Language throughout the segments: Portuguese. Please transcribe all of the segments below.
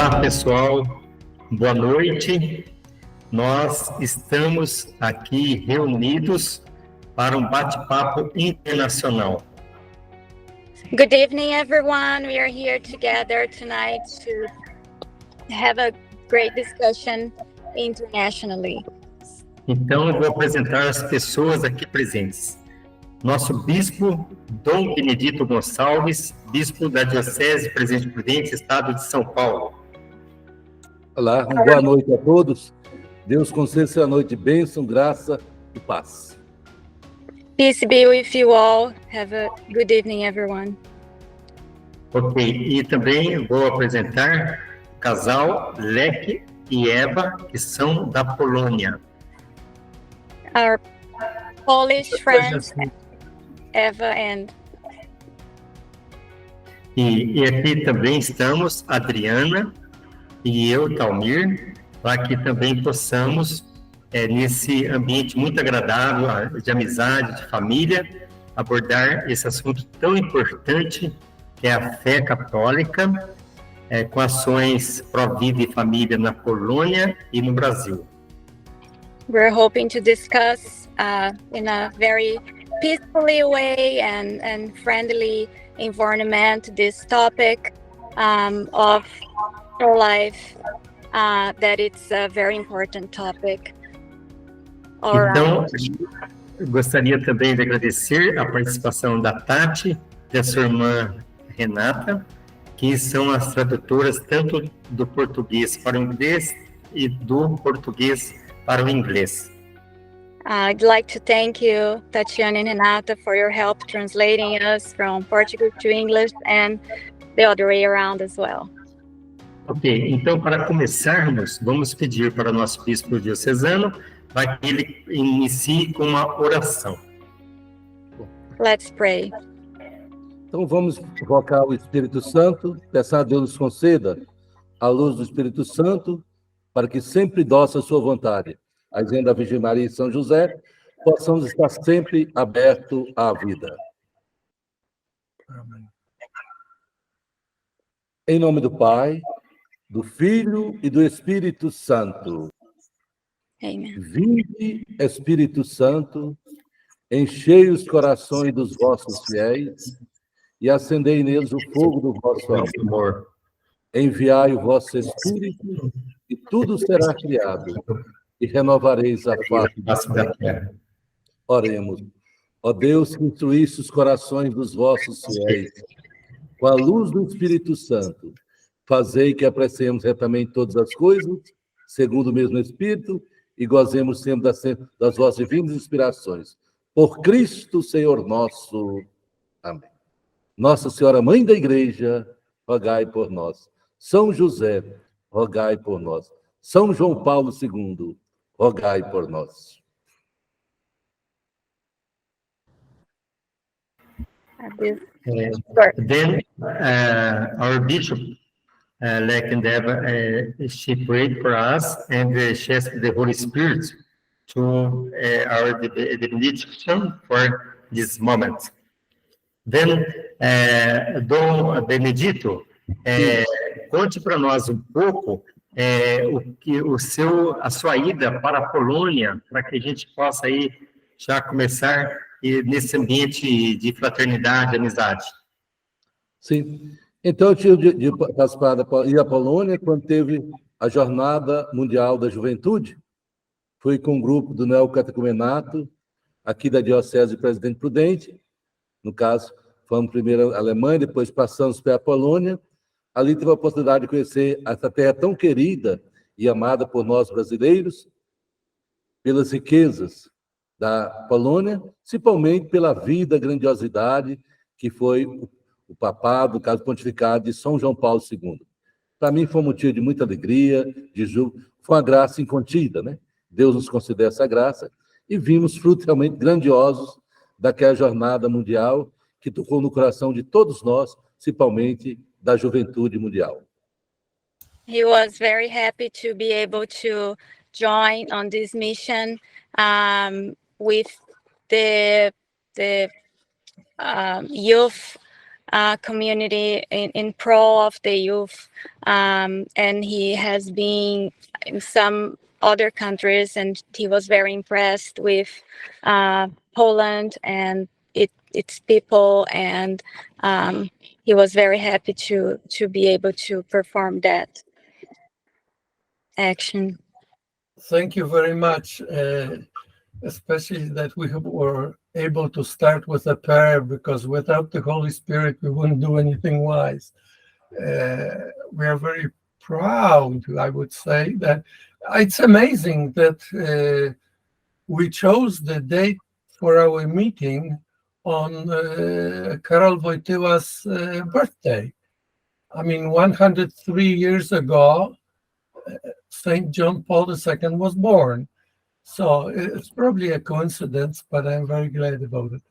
Olá, pessoal. Boa noite. Nós estamos aqui reunidos para um bate-papo internacional. Good evening, everyone. We are here together tonight to have a great discussion internationally. Então, eu vou apresentar as pessoas aqui presentes. Nosso bispo, Dom Benedito Gonçalves, bispo da Diocese Presidente Prudente, Estado de São Paulo. Olá, boa noite a todos. Deus conceda essa noite de bênção, graça e paz. Peace be with you all. Have a good evening, everyone. Ok, e também vou apresentar o casal Leque e Eva, que são da Polônia. Our Polish friends, Eva and... E aqui também estamos, Adriana e eu, Talmir, para que também possamos, nesse ambiente muito agradável, de amizade, de família, abordar esse assunto tão importante, que é a fé católica, com ações pró-vida e família na Polônia e no Brasil. We're hoping to discuss in a very peacefully way and friendly environment this topic of pro-life, that it's a very important topic. Então, eu gostaria também de agradecer a participação da Tati, da sua irmã Renata, que são as tradutoras tanto do português para o inglês e do português para o inglês. I'd like to thank you, Tatiana and Renata, for your help translating us from Portuguese to English and the other way around as well. Ok, então para começarmos, vamos pedir para o nosso bispo diocesano para que ele inicie com uma oração. Let's pray. Então vamos invocar o Espírito Santo, peçar a Deus nos conceda a luz do Espírito Santo, para que sempre doce a sua vontade, a dizendo da Virgem Maria e São José, possamos estar sempre abertos à vida. Amém. Em nome do Pai, do Filho e do Espírito Santo. Amém. Vinde, Espírito Santo, enchei os corações dos vossos fiéis e acendei neles o fogo do vosso amor. Enviai o vosso Espírito e tudo será criado e renovareis a face da terra. Oremos. Ó Deus, que instruísse os corações dos vossos fiéis com a luz do Espírito Santo, fazei que apreciemos retamente todas as coisas, segundo o mesmo Espírito, e gozemos sempre das vossas divinas inspirações. Por Cristo, Senhor nosso. Amém. Nossa Senhora, Mãe da Igreja, rogai por nós. São José, rogai por nós. São João Paulo II, rogai por nós. Then our bishop, Lek and Eva, she prayed for us, and she asked the Holy Spirit to our benediction for this moment. Then, Dom Benedito, conte para nós um pouco a sua ida para a Polônia, para que a gente possa aí já começar nesse ambiente de fraternidade, amizade. Sim. Então, eu tive de participar ir à Polônia quando teve a Jornada Mundial da Juventude. Fui com um grupo do neocatecumenato, aqui da Diocese Presidente Prudente. No caso, fomos primeiro à Alemanha, depois passamos pela Polônia. Ali tive a oportunidade de conhecer essa terra tão querida e amada por nós brasileiros, pelas riquezas da Polônia, principalmente pela vida, grandiosidade que foi o papado, o caso pontificado de São João Paulo II. Para mim foi um motivo de muita alegria, de júbilo, foi uma graça incontida, né? Deus nos concedeu essa graça e vimos frutos realmente grandiosos daquela jornada mundial que tocou no coração de todos nós, principalmente da juventude mundial. He was very happy to be able to join on this mission with the youth community in pro of the youth, and he has been in some other countries, and he was very impressed with Poland and its people, and he was very happy to be able to perform that action. Thank you very much, especially that we were able to start with a prayer, because without the Holy Spirit, we wouldn't do anything wise. We are very proud, I would say, that it's amazing that we chose the date for our meeting on Karol Wojtyła's birthday. I mean, 103 years ago, St. John Paul II was born. So it's probably a coincidence, but I'm very glad about it.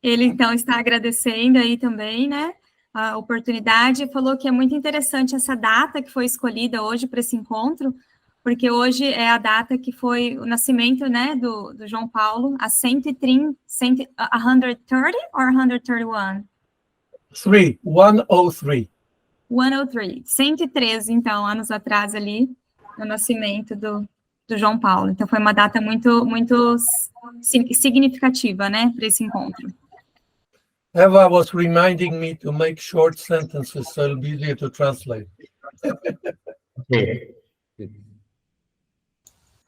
Ele então está agradecendo aí também, né, a oportunidade, e falou que é muito interessante essa data que foi escolhida hoje para esse encontro, porque hoje é a data que foi o nascimento, né, do João Paulo, a 130 or 131? 103. 113, então, anos atrás ali, no nascimento do João Paulo. Então, foi uma data muito, muito significativa, né, para esse encontro. Eva was reminding me to make short sentences, so it'll be easier to translate.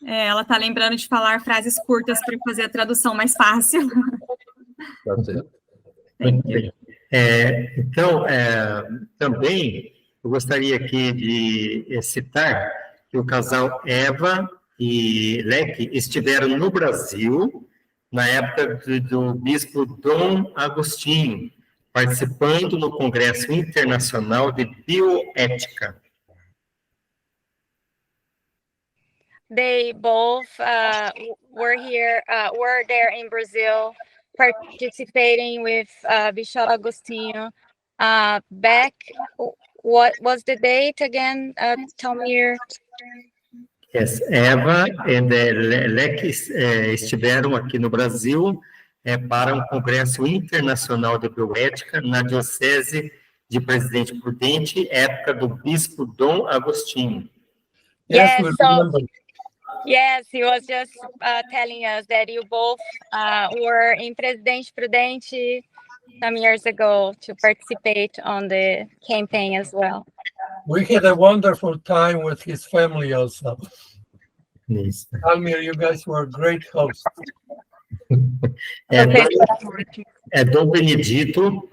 Ela está lembrando de falar frases curtas para fazer a tradução mais fácil. Tá certo. Então, também eu gostaria aqui de citar que o casal Eva e Leque estiveram no Brasil na época do bispo Dom Agostinho, participando no Congresso Internacional de Bioética. They both were there in Brazil, participating with Bishop Agostinho. Back, what was the date again, Talmir? Yes, Eva e Leque estiveram aqui no Brasil para um congresso internacional de bioética na diocese de Presidente Prudente, época do bispo Dom Agostinho. Yes, he was just telling us that you both were in Presidente Prudente some years ago to participate on the campaign as well. We had a wonderful time with his family also. Isso. Almir, you guys were great hosts. Dom Benedito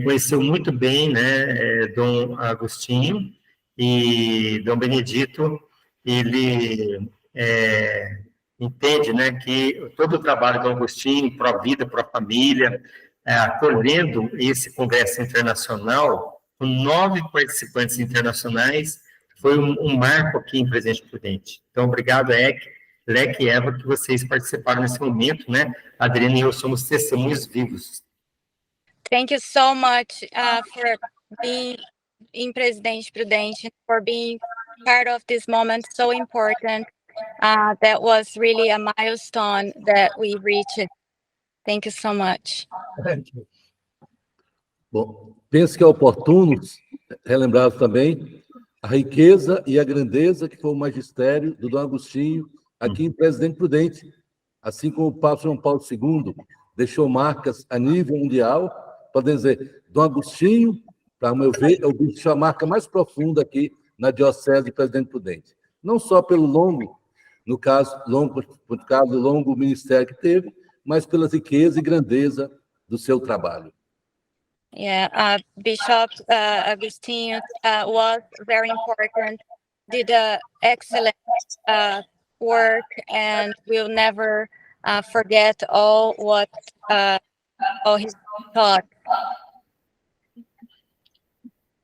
conheceu muito bem, né, Dom Agostinho, e Dom Benedito, ele entende, né, que todo o trabalho do Agostinho, pró-vida, pró-família, acolhendo esse congresso internacional, com 9 participantes internacionais, foi um marco aqui em Presidente Prudente. Então, obrigado, Leque e Eva, que vocês participaram nesse momento, né? A Adriana e eu somos testemunhos vivos. Thank you so much for being in Presidente Prudente, for being part of this moment so important. That was really a milestone that we reached. Thank you so much. Thank you. Bom, penso que é oportuno relembrar também a riqueza e a grandeza que foi o magistério do Dom Agostinho aqui em Presidente Prudente, assim como o Papa João Paulo II deixou marcas a nível mundial. Podem dizer, Dom Agostinho, para meu ver, é o bispo a marca mais profunda aqui na diocese de Presidente Prudente. Não só pelo longo ministério que teve, mas pela riqueza e grandeza do seu trabalho. Yeah, Bishop Agostinho was very important, did excellent work, and we'll never forget all his taught.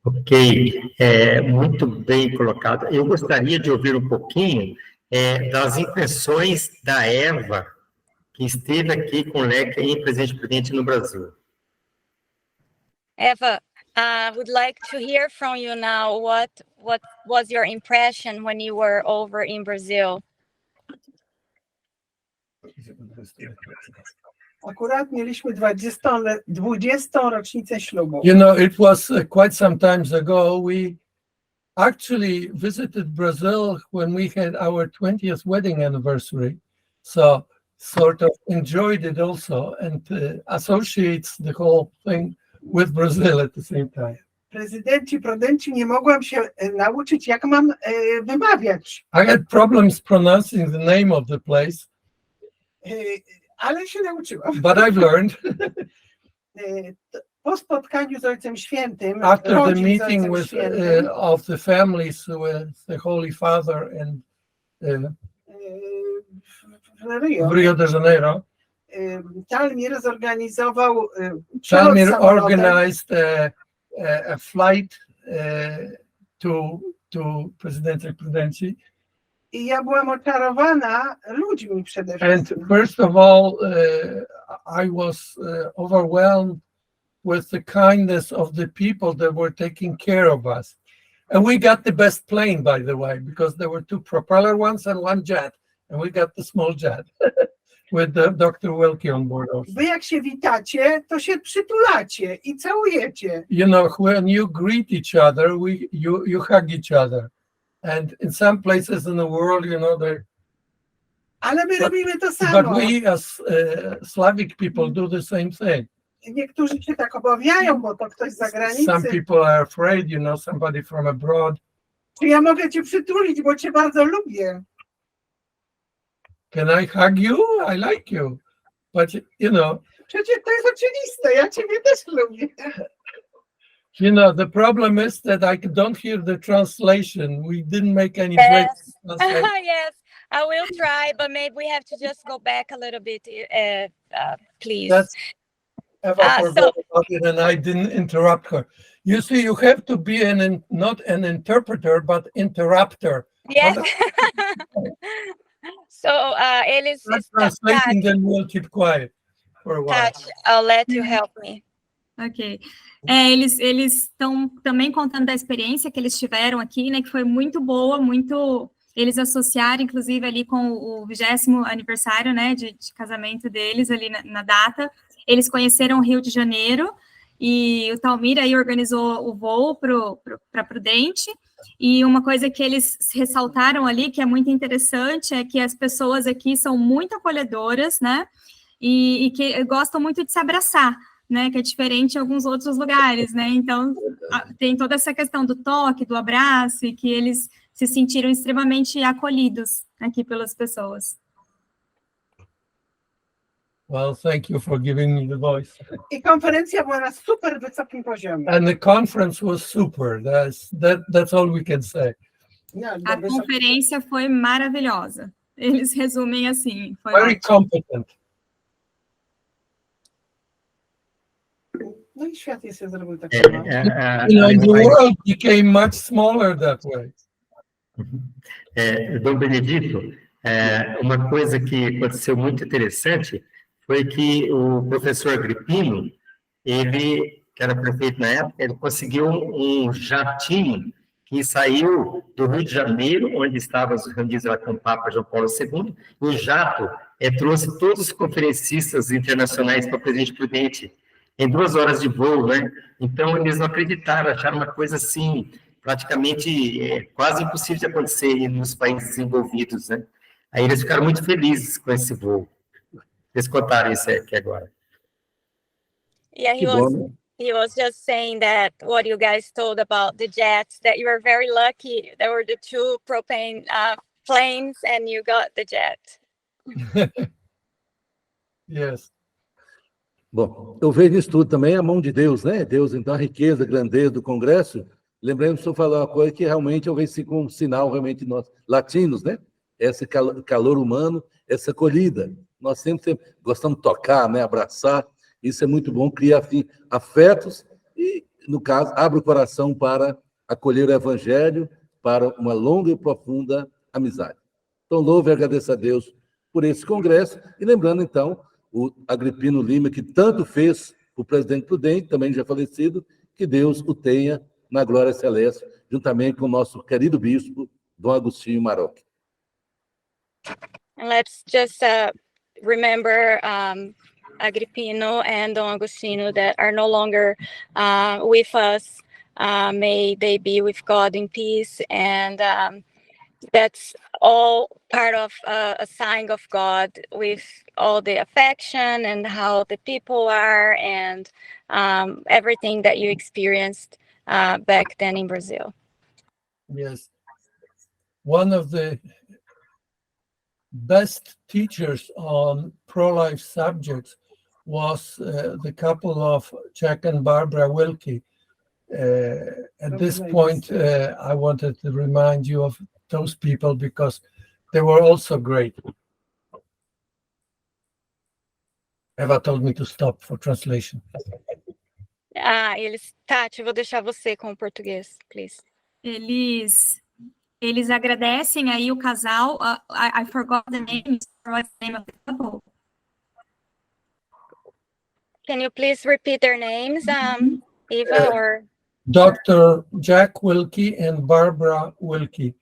Ok, muito bem colocado. Eu gostaria de ouvir um pouquinho das impressões da Eva, que esteve aqui com o Leque em Presidente Prudente no Brasil. Eva, I would like to hear from you now. What was your impression when you were over in Brazil? Akurat mieliśmy 20. rocznicę ślubu. You know, it was quite some times ago. We actually visited Brazil when we had our 20th wedding anniversary. So sort of enjoyed it also and associates the whole thing with Brazil at the same time. Prezydenci, prudenci, nie mogłam się nauczyć, jak mam wymawiać. I had problems pronouncing the name of the place, Ale się nauczyłam. but I've learned. Po spotkaniu z Ojcem Świętym, After the rodzin z meeting Ojcem with Świętym, of the families with the Holy Father and w Rio, w Rio de Janeiro, Talmir zorganizował Talmir przelot samolotem. organized a flight to prezydencji. I ja byłam oczarowana ludźmi przede And wszystkim. first of all, I was overwhelmed with the kindness of the people that were taking care of us. And we got the best plane, by the way, because there were 2 propeller ones and 1 jet. And we got the small jet with Dr. Wilkie on board also. Wy jak się witacie, to się przytulacie i całujecie. You know, when you greet each other, you hug each other. And in some places in the world, you know, Ale my robimy to but samo. we as Slavic people do the same thing. Niektórzy się tak obawiają, bo to ktoś z Some zagranicy. people are afraid, you know, somebody from abroad. Czy ja mogę cię przytulić, bo cię bardzo lubię. Can I hug you? I like you. But, you know, Przecież to jest oczywiste, ja ciebie też lubię. the problem is that I don't hear the translation. We didn't make any Yes. breaks. in translation. Yes, I will try, but maybe we have to just go back a little bit, please. That's Eva so- forgot about it, and I didn't interrupt her. You see, you have to be not an interpreter, but interrupter. Yes. So, eles Start estão, translating, then we'll keep quiet for a while. Tati, I'll let you help me. Ok. Eles estão também contando da experiência que eles tiveram aqui, né? Que foi muito boa, muito. Eles associaram, inclusive, ali com o 20º aniversário, né? De casamento deles ali na data. Eles conheceram o Rio de Janeiro e o Talmir aí organizou o voo para Prudente. E uma coisa que eles ressaltaram ali, que é muito interessante, é que as pessoas aqui são muito acolhedoras, né? E que gostam muito de se abraçar, né? Que é diferente em alguns outros lugares, né? Então, tem toda essa questão do toque, do abraço, e que eles se sentiram extremamente acolhidos aqui pelas pessoas. Well, thank you for giving me the voice. I konferencja była na super wysokim poziomie. And the conference was super. That's all we can say. No, A conferência foi maravilhosa. Eles resumem assim. Foi Very ótimo. competent. No i świat się zrobił tak É, samo. The world became much smaller that way. Dom Benedito, uma coisa que aconteceu muito interessante foi que o professor Agripino, ele, que era prefeito na época, ele conseguiu um jatinho que saiu do Rio de Janeiro, onde estavam reunidos lá com o Papa João Paulo II, e o jato trouxe todos os conferencistas internacionais para o Presidente Prudente, em 2 horas de voo, né? Então, eles não acreditaram, acharam uma coisa assim, praticamente quase impossível de acontecer nos países desenvolvidos, né? Aí eles ficaram muito felizes com esse voo. Eles contaram isso aqui agora. Yeah, Que bom, né? he was just saying that what you guys told about the jets, that you were very lucky. There were the 2 propane planes and you got the jet. Yes. Bom, eu vejo nisso tudo também a mão de Deus, né? Deus, então, a riqueza, a grandeza do Congresso. Lembrando, estou falando uma coisa que realmente eu vejo assim como um sinal, realmente, nós, latinos, né? Esse calor humano, essa acolhida. Nós sempre gostamos de tocar, né? Abraçar. Isso é muito bom, cria afetos e, no caso, abre o coração para acolher o Evangelho, para uma longa e profunda amizade. Então, louvo e agradeço a Deus por esse congresso. E lembrando, então, o Agripino Lima, que tanto fez o presidente Prudente, também já falecido, que Deus o tenha na glória celeste, juntamente com o nosso querido bispo, Dom Agostinho Marocchi. And let's just remember Agripino and Dom Agostino that are no longer with us. May they be with God in peace. And that's all part of a sign of God with all the affection and how the people are and everything that you experienced back then in Brazil. Yes. One of the best teachers on pro-life subjects was the couple of Jack and Barbara Wilkie. At this point, I wanted to remind you of those people because they were also great. Eva told me to stop for translation. Tati, vou deixar você com o português, please. Eles agradecem aí o casal. I forgot the name. What's the name of the couple? Can you please repeat their names, Eva, or? Dr. Jack Wilkie and Barbara Wilkie.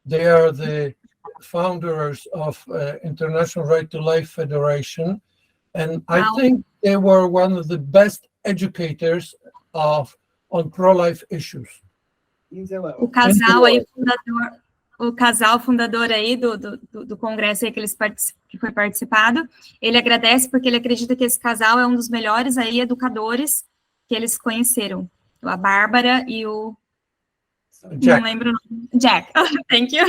They are the founders of International Right to Life Federation. And I think they were one of the best educators on pro-life issues. O casal aí, fundador aí do congresso aí que foi participado, ele agradece porque ele acredita que esse casal é um dos melhores aí educadores que eles conheceram. A Bárbara e o... Jack. Não lembro o nome. Jack. Thank you.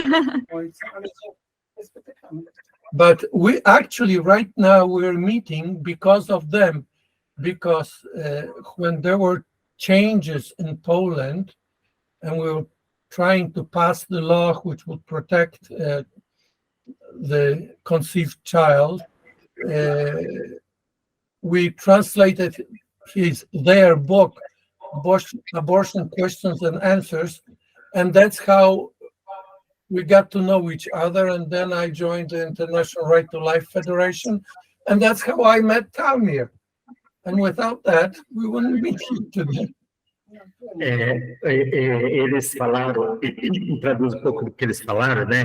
But we actually, right now, we're meeting because of them, because when there were changes in Poland, and we were trying to pass the law which would protect the conceived child, we translated their book, Abortion Questions and Answers, and that's how we got to know each other. And then I joined the International Right to Life Federation, and that's how I met Talmir. And without that, we wouldn't be here today. Eles falaram, traduz um pouco do que eles falaram, né,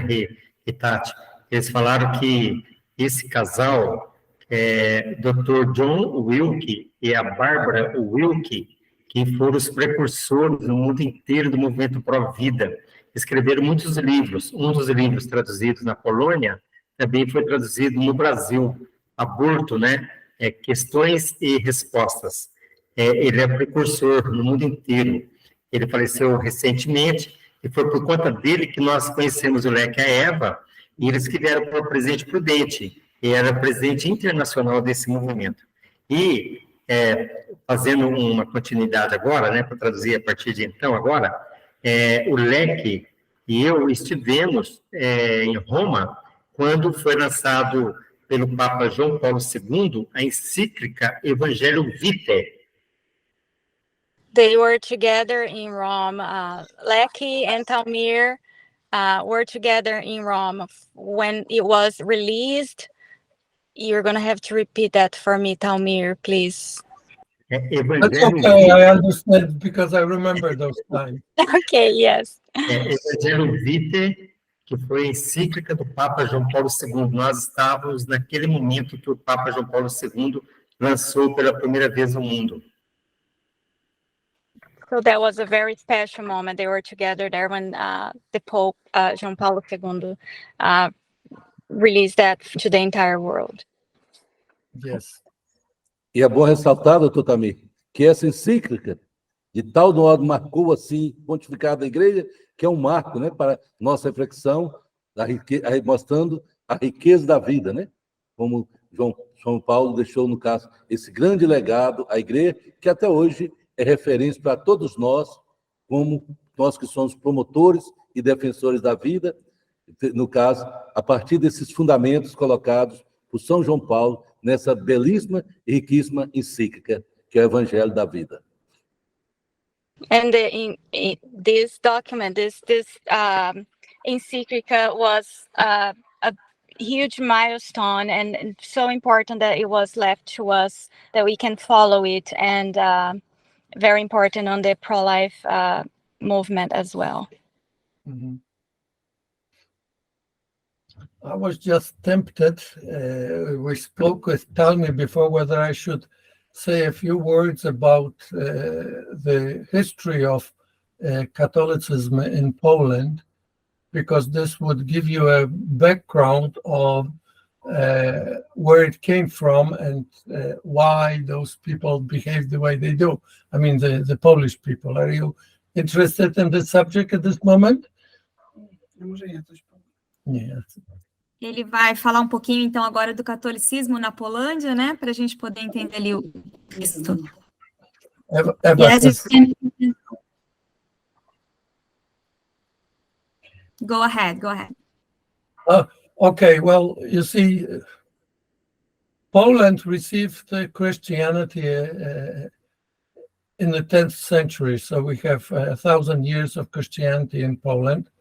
e Tati? Eles falaram que esse casal, Dr. John Wilkie e a Barbara Wilkie, que foram os precursores no mundo inteiro do movimento pró-vida, escreveram muitos livros. Um dos livros traduzidos na Polônia também foi traduzido no Brasil, Aborto, né? Questões e Respostas. Ele é precursor no mundo inteiro. Ele faleceu recentemente e foi por conta dele que nós conhecemos o Leque e a Eva, e eles que vieram para o Presidente Prudente, e era presidente internacional desse movimento. E, fazendo uma continuidade agora, né, para traduzir a partir de então agora, o Leque e eu estivemos em Roma quando foi lançado pelo Papa João Paulo II a encíclica Evangelho Vitae. They were together in Rome. Lecky and Talmir were together in Rome when it was released. You're going to have to repeat that for me, Talmir, please. That's okay, I understand because I remember those times. Okay, yes. Evangelho Vitae, que foi a encíclica do Papa João Paulo II. Nós estávamos naquele momento que o Papa João Paulo II lançou pela primeira vez no mundo. So that was a very special moment. They were together there when the Pope, João Paulo II, released that to the entire world. Yes. E é bom ressaltar, doutor Tamir, que essa encíclica, de tal modo, marcou, assim, pontificado a igreja, que é um marco, né, para nossa reflexão, mostrando a riqueza da vida, né? Como João Paulo deixou, no caso, esse grande legado à igreja, que até hoje é referência para todos nós, como nós que somos promotores e defensores da vida, no caso, a partir desses fundamentos colocados por São João Paulo, nessa belíssima e riquíssima encíclica, que é o Evangelho da Vida. And this document, this encyclica was a huge milestone and so important that it was left to us, that we can follow it, and very important on the pro-life movement as well. Mm-hmm. I was just tempted. We spoke with Talmi before whether I should say a few words about the history of Catholicism in Poland, because this would give you a background of where it came from and why those people behave the way they do. I mean, the Polish people. Are you interested in this subject at this moment? Yeah. Ele vai falar um pouquinho, então, agora do catolicismo na Polândia, né? Para a gente poder entender ali o texto. Yes, Go ahead, go ahead. Okay, well, you see, Poland received Christianity in the 10th century, so we have 1,000 years of Christianity in Poland,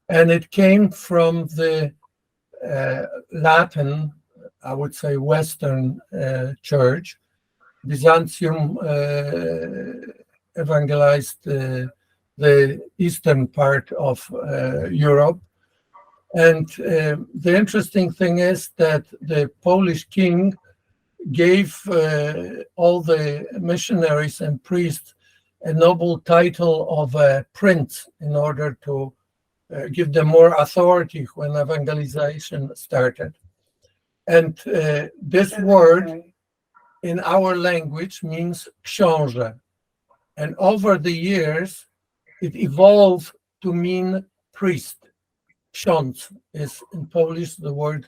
and it came from the Latin, I would say Western Church. Byzantium evangelized the eastern part of Europe. And the interesting thing is that the Polish king gave all the missionaries and priests a noble title of a prince in order to give them more authority when evangelization started. And this word in our language means książę. And over the years, it evolved to mean priest. Ksiądz is in Polish the word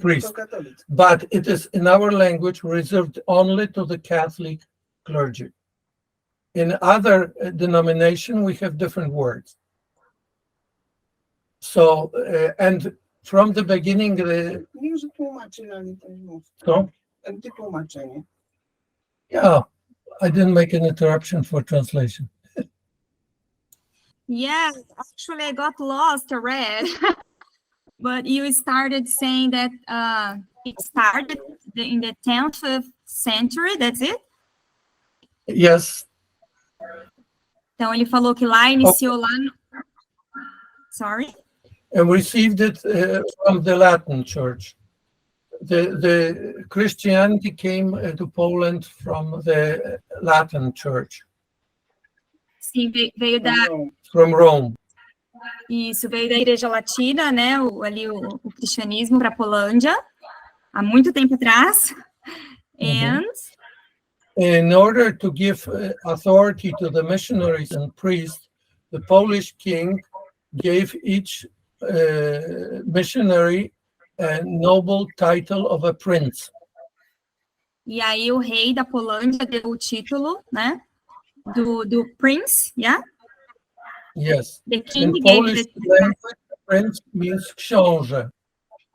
priest. But it is in our language reserved only to the Catholic clergy. In other denominations, we have different words. So, and from the beginning, yeah, I didn't make an interruption for translation. Yeah, actually, I got lost, I read. But you started saying that it started in the 10th century, that's it? Yes. Então, ele falou que lá iniciou lá no... Sorry? And received it from the Latin Church. The Christianity came to Poland from the Latin Church. Sim, veio da... From Rome. Isso, veio da Igreja Latina, né? O cristianismo para a Polândia, há muito tempo atrás. And... In order to give authority to the missionaries and priests, the Polish king gave each missionary a noble title of a prince. E aí o rei da Polândia deu o título, né, do prince, yeah? Yes. The king in gave Polish language, prince means książę.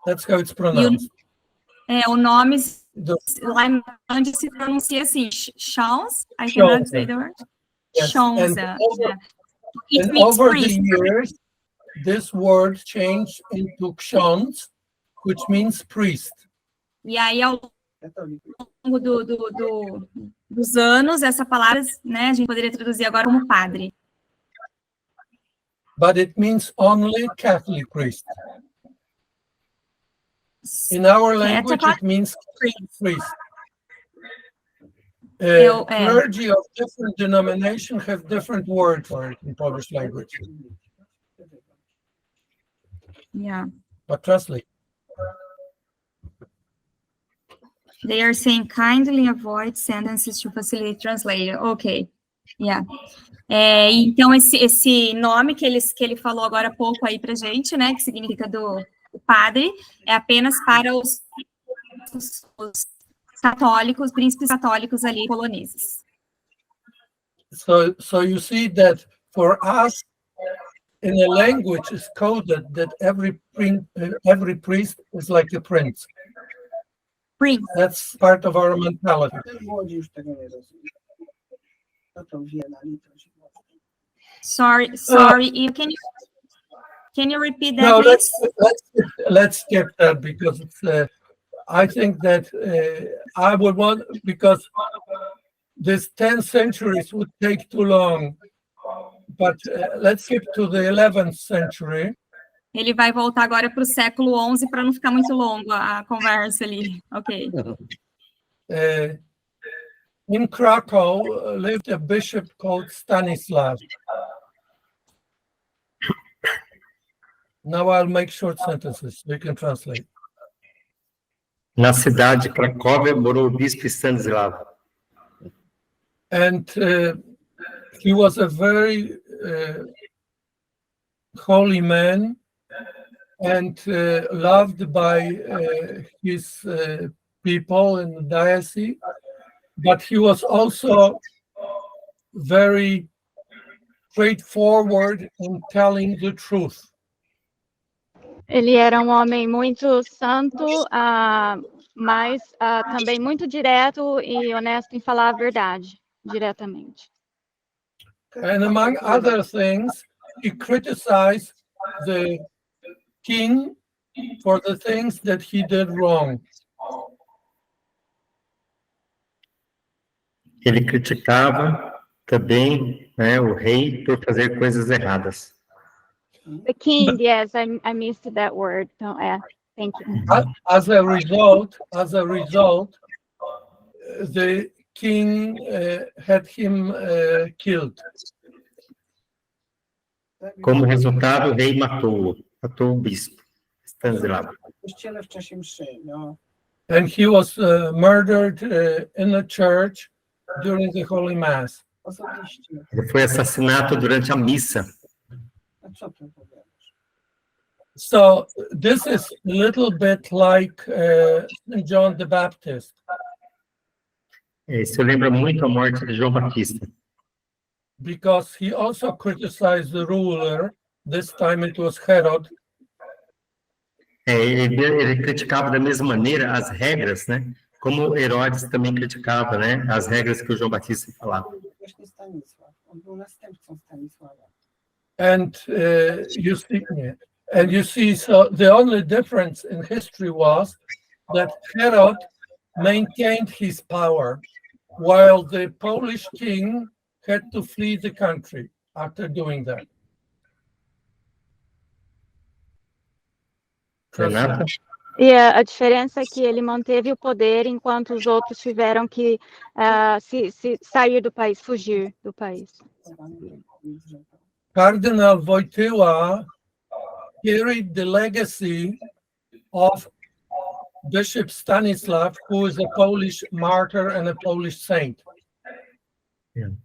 That's how it's pronounced. O nome lá em Polândia se pronuncia assim, ksiądz, I cannot say the word. Yes. Książę. And over the years, this word changed into ksiądz, which means priest. E aí, ao longo dos anos, essa palavra, né, a gente poderia traduzir agora como padre. But it means only Catholic priest. In our language, it means priest. Clergy of different denominations have different words for it in Polish language. Yeah. But translate. They are saying kindly avoid sentences to facilitate translation. Ok. Yeah. Então, esse nome que ele falou agora há pouco aí pra gente, né, que significa do padre, é apenas para os católicos, príncipes católicos ali poloneses. So you see that for us, in a language is coded that every priest is like a prince. Prince. That's part of our mentality. Sorry. Can you repeat that, No, please? let's skip that because it's. I think that I would want, because this 10 centuries would take too long. But let's skip to the 11th century, Ele vai voltar agora para o século XI para não ficar muito longo a conversa ali. Ok. In Krakow lived a bishop called Stanislav. Now I'll make short sentences so you can translate. Na cidade de Cracóvia morou o bispo Stanislav. And he was a very holy man and loved by his people in the diocese, but he was also very straightforward in telling the truth. Ele era um homem muito santo, mas também muito direto e honesto em falar a verdade, diretamente. And among other things, he criticized the king for the things that he did wrong. Ele criticava também, né, o rei por fazer coisas erradas. The king, yes, I missed that word. So, thank you. As a result, the king had him killed. Como resultado, o rei matou o bispo Stanislav. Kościele w czasie mszy, no. And he was murdered in a church during the Holy Mass. Osobiście. Ele foi assassinado durante a missa. A co ty powiadasz? So this is a little bit like St. John the Baptist. Isso lembra muito a morte de João Batista. Because he also criticized the ruler. This time it was Herod. Ele criticava da mesma maneira as regras, né? Como Herodes também criticava, né? As regras que o João Batista falava. Właśnie Stanisław. On był następcą Stanisława. And you see, so the only difference in history was that Herod maintained his power, while the Polish king had to flee the country after doing that. Renata? E a diferença é que ele manteve o poder enquanto os outros tiveram que sair do país, fugir do país. Cardinal Wojtyła carried the legacy of Bishop Stanislav, who is a Polish martyr and a Polish saint. Ele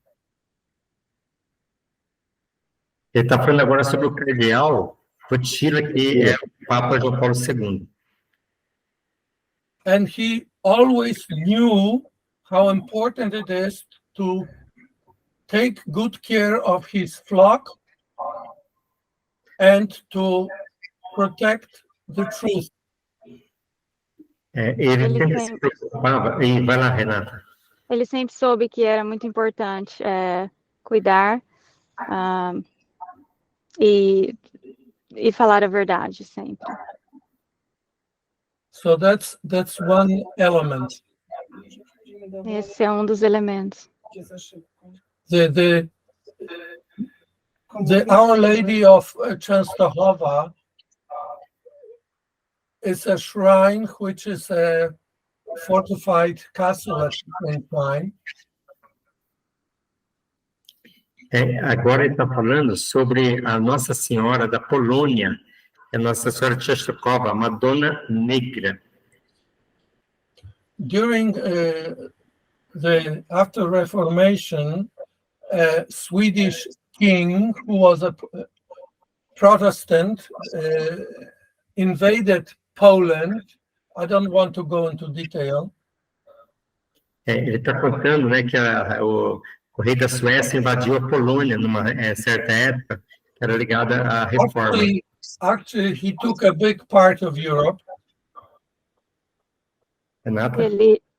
está falando agora sobre o cardeal Wojtyła, que é o Papa João Paulo II. And he always knew how important it is to take good care of his flock and to protect the truth. Ele sempre se preocupava, e vai lá, Renata. Ele sempre soube que era muito importante cuidar e falar a verdade sempre. So that's one element. Esse é um dos elementos. The Our Lady of Częstochowa is a shrine which is a fortified castle at the same time. Agora ele está falando sobre a Nossa Senhora da Polônia, a Nossa Senhora de Częstochowa, a Madonna Negra. During after Reformation, a Swedish king who was a Protestant invaded Poland. I don't want to go into detail. Ele está contando, né, que o rei da Suécia invadiu a Polônia numa certa época, que era ligada à reforma. Actually, he took a big part of Europe. Renata?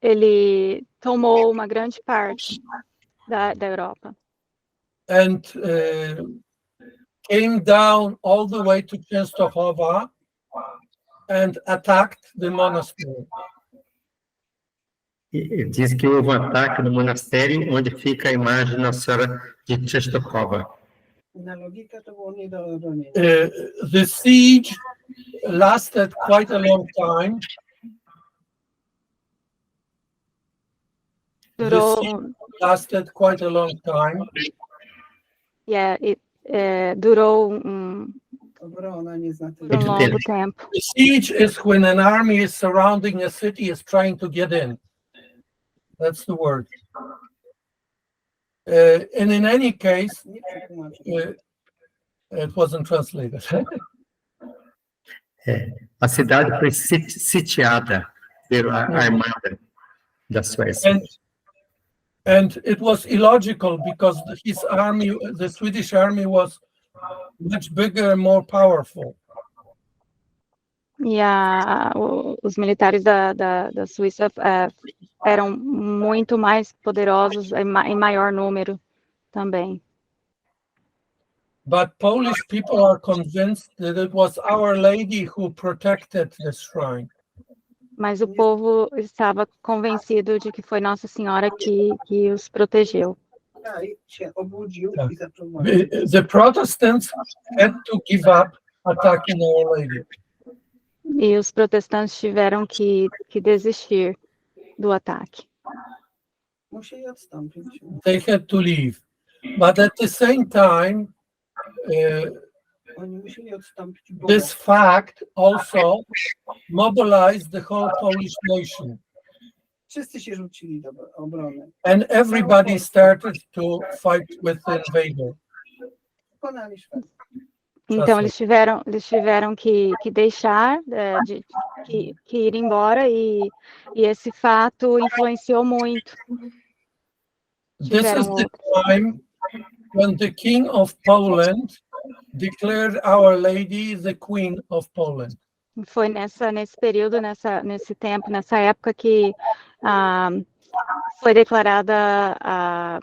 Ele tomou uma grande parte da Europa. And came down all the way to Częstochowa and attacked the monastery. Diz que houve um ataque no monastério onde fica a imagem da Nossa Senhora de Częstochowa. The siege lasted quite a long time. Durou, Lasted quite a long time. durou Muito longo tempo. The siege is when an army is surrounding a city, is trying to get in. That's the word. And in any case, it wasn't translated. A cidade foi sitiada pela armada da Suécia. And it was illogical because his army, the Swedish army, was much bigger and more powerful. E os militares da Suíça eram muito mais poderosos em maior número também. But Polish people are convinced that it was Our Lady who protected the shrine. Mas o povo estava convencido de que foi Nossa Senhora que os protegeu. The Protestants had to give up attacking Our Lady. E os protestantes tiveram que desistir do ataque. They had to leave. But at the same time, this fact also mobilized the whole Polish nation. And everybody started to fight with the invader. Então eles tiveram que deixar, que ir embora, e esse fato influenciou muito. This is the time when the King of Poland declared Our Lady the Queen of Poland. Foi nesse período, nesse tempo, nessa época que foi declarada a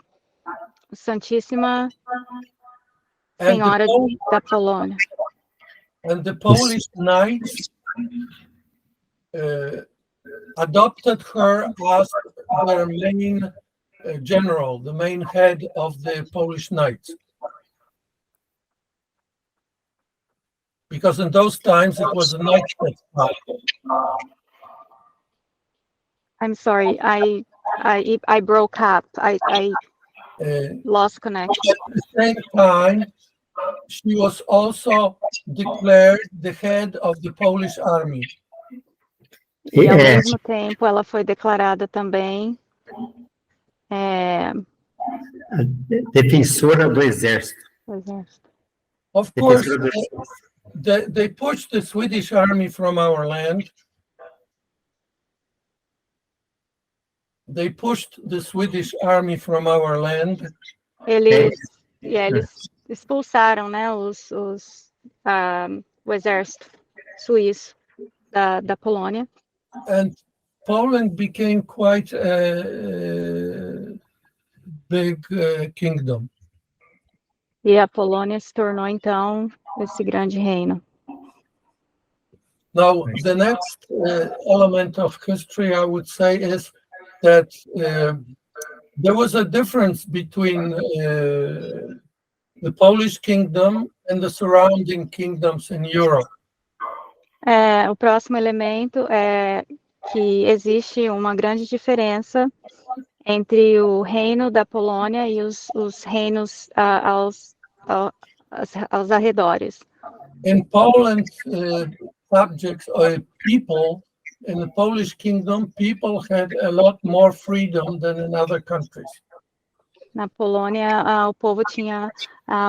Santíssima Senhora da Polônia. And the Polish knights adopted her as their main general, the main head of the Polish knights. Because in those times it was a knight that I'm sorry, I broke up. I lost connection. At the same time, she was also declared the head of the Polish army. E ao mesmo tempo ela foi declarada também Defensora do exército. Of course, they pushed the Swedish army from our land. They pushed the Swedish army from our land. Eles expulsaram, né, o exército suíço da Polônia. And Poland became quite a big kingdom. E a Polônia se tornou, então, esse grande reino. Now, the next element of history, I would say, is that there was a difference between the Polish kingdom and the surrounding kingdoms in Europe. O próximo elemento é que existe uma grande diferença entre o reino da Polônia e os reinos aos arredores. In Poland, subjects or people in the Polish kingdom, people had a lot more freedom than in other countries. Na Polônia, o povo tinha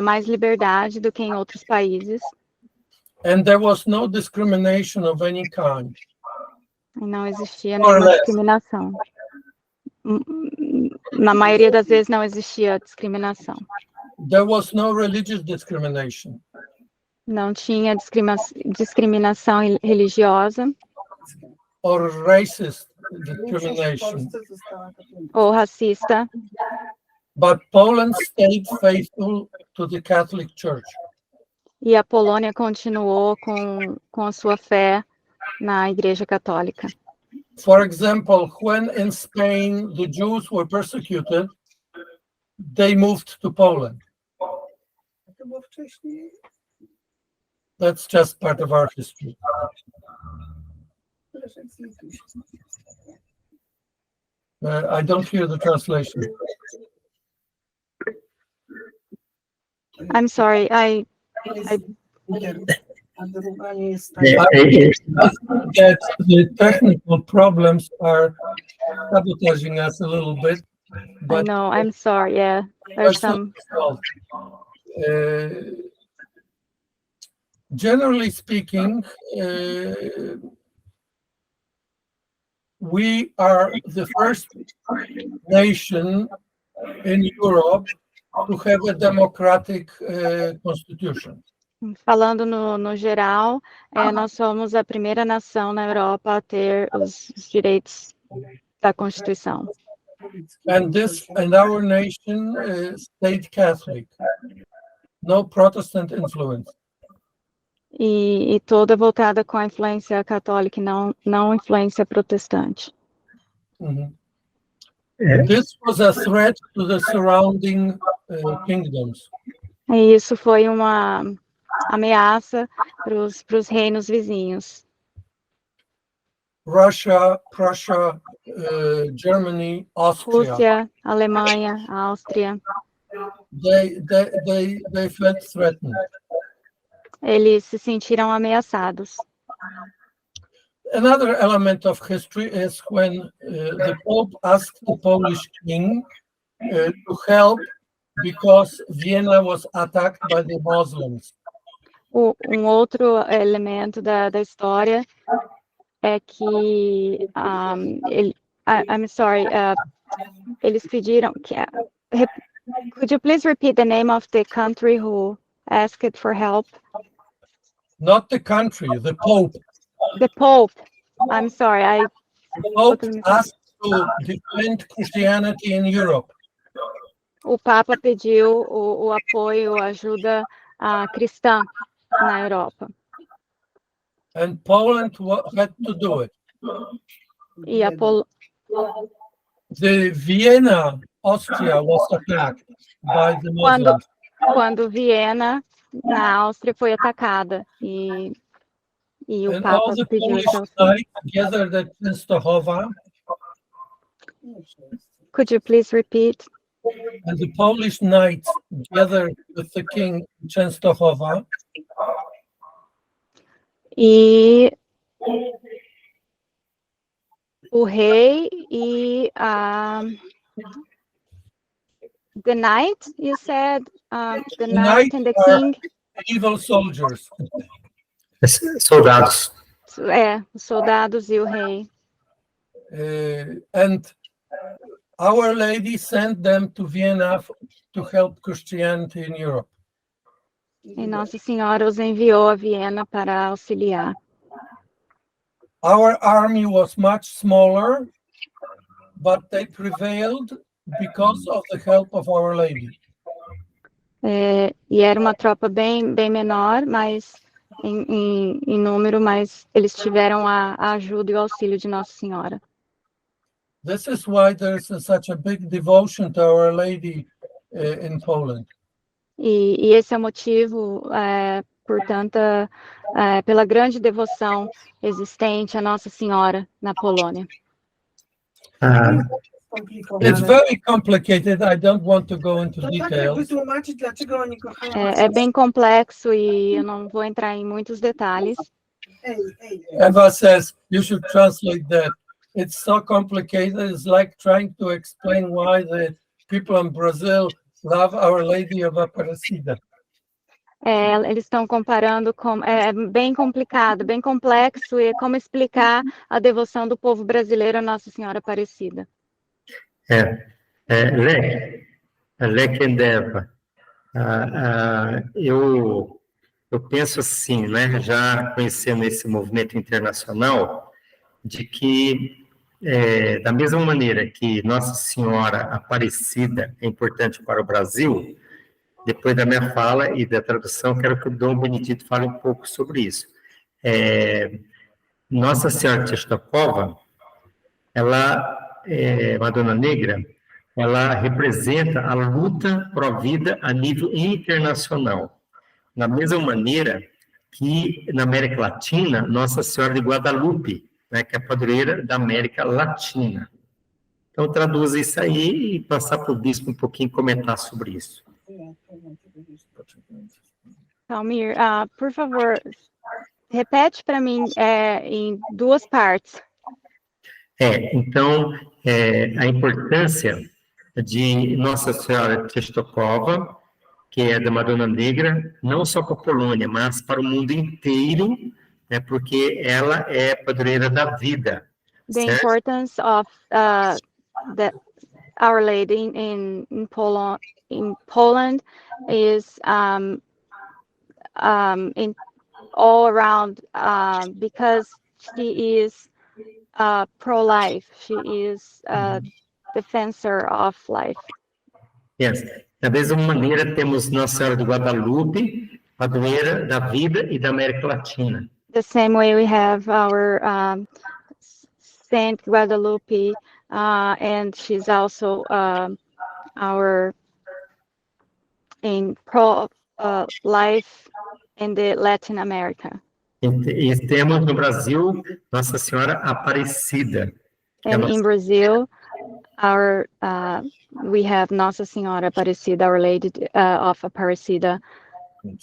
mais liberdade do que em outros países. And there was no discrimination of any kind. E não existia nenhuma discriminação. Na maioria das vezes não existia discriminação. There was no religious discrimination. Não tinha discriminação religiosa. Or racist discrimination. Ou racista. But Poland stayed faithful to the Catholic Church. E a Polônia continuou com a sua fé na Igreja Católica. For example, when in Spain the Jews were persecuted, they moved to Poland. bo wcześniej... That's just part of our history. I don't hear the translation. I'm sorry, That the technical problems are sabotaging us a little bit. I But know, I'm sorry, yeah. There's some, generally speaking, we are the first nation in Europe to have a democratic constitution. falando no geral, nós somos a primeira nação na Europa a ter os direitos da Constituição. And our nation is state Catholic, no Protestant influence. E toda voltada com a influência católica e não influência protestante. This was a threat to the surrounding kingdoms. E isso foi uma ameaça para os reinos vizinhos. Russia, Prussia, Germany, Austria. Rússia, Alemanha, Áustria. They felt threatened. Eles se sentiram ameaçados. Another element of history is when the Pope asked the Polish king to help because Vienna was attacked by the Muslims. Outro elemento da história é que I'm sorry, eles pediram que could you please repeat the name of the country who asked for help? Not the country, the Pope. The Pope. I'm sorry, The Pope asked to defend Christianity in Europe. O Papa pediu o apoio, a ajuda cristã na Europa. And Poland had to do it. E The Vienna, Austria was attacked by the Muslims. Quando Viena, na Áustria, foi atacada e o And Papa all the pediu esse Polish auxílio. knights gathered at Częstochowa, Could you please repeat? and the Polish knights gathered with the king in Częstochowa, E o rei e the knight, you said, the knight and the king. evil soldiers. Soldados. Os soldados e o rei. And Our Lady sent them to Vienna to help Christianity in Europe. E Nossa Senhora os enviou a Viena para auxiliar. Our army was much smaller, but they prevailed because of the help of Our Lady. E era uma tropa bem menor, mas em número, mas eles tiveram a ajuda e o auxílio de Nossa Senhora. This is why there's such a big devotion to Our Lady in Poland. E esse é o motivo, pela grande devoção existente a Nossa Senhora na Polônia. It's very complicated. I don't want to go into details. É bem complexo e eu não vou entrar em muitos detalhes. Eva says you should translate that. It's so complicated. It's like trying to explain why the people in Brazil love Our Lady of Aparecida. Eles estão comparando com... É bem complicado, bem complexo, e como explicar a devoção do povo brasileiro a Nossa Senhora Aparecida. Lek and Eva. Eu penso assim, né, já conhecendo esse movimento internacional, de que, da mesma maneira que Nossa Senhora Aparecida é importante para o Brasil, depois da minha fala e da tradução, quero que o Dom Benedito fale um pouco sobre isso. Nossa Senhora de Częstochowa, ela Madonna Negra, ela representa a luta pró-vida a nível internacional. da mesma maneira que na América Latina, Nossa Senhora de Guadalupe, né, que é a padroeira da América Latina. Então, traduza isso aí e passar para o bispo um pouquinho comentar sobre isso. Talmir, por favor, repete para mim em duas partes. Então, a importância de Nossa Senhora Czestochowa, que é da Madonna Negra, não só para a Polônia, mas para o mundo inteiro, né, porque ela é padroeira da vida. The certo? importance of Our Lady in Poland is in all around because she is pro-life. She is a defensor of life. Yes. Da mesma maneira, temos Nossa Senhora de Guadalupe, padroeira da vida e da América Latina. The same way we have our Saint Guadalupe, and she's also our in pro-life in the Latin America. E temos no Brasil Nossa Senhora Aparecida. And in Brazil, we have Nossa Senhora Aparecida, Our Lady of Aparecida.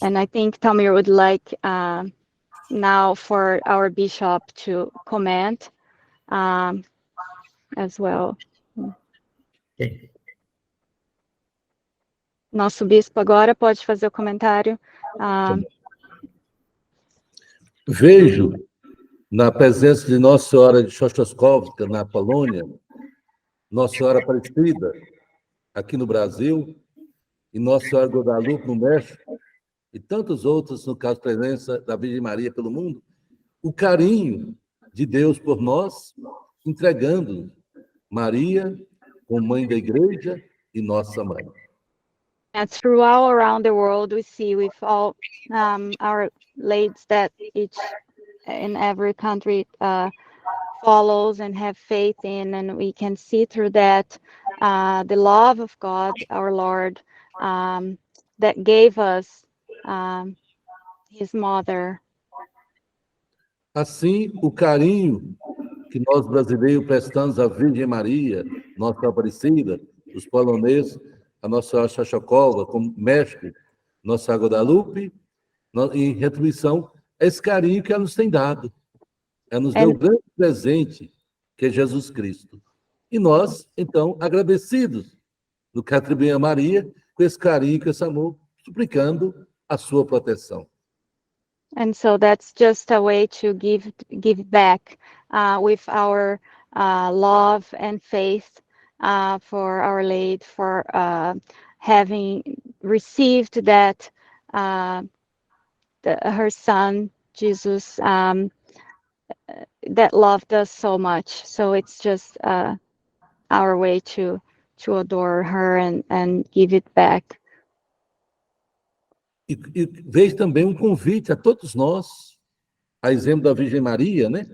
And I think Talmir would like now for our bishop to comment as well. Okay. Nosso bispo agora pode fazer o comentário. Vejo na presença de Nossa Senhora de Czestochowa, na Polônia, Nossa Senhora Aparecida, aqui no Brasil, e Nossa Senhora de Guadalupe, no México, e tantos outros, no caso, presença da Virgem Maria pelo mundo, o carinho de Deus por nós, entregando Maria como mãe da igreja e nossa mãe. And throughout around the world, we see with all our ladies that each in every country follows and have faith in, and we can see through that the love of God, our Lord, that gave us His mother. Assim, o carinho que nós brasileiros prestamos à Virgem Maria, Nossa Aparecida, os poloneses, a Nossa Senhora Czestochowa, como México, Nossa Senhora Guadalupe, em retribuição a esse carinho que ela nos tem dado. Ela nos deu um grande presente, que é Jesus Cristo. E nós, então, agradecidos do que atribuímos a Maria, com esse carinho, com esse amor, suplicando a sua proteção. And so that's just a way to give back with our love and faith for Our Lady, for having received that her son Jesus that loved us so much. So it's just our way to adore her and give it back. E vejo também um convite a todos nós, a exemplo da Virgem Maria, né,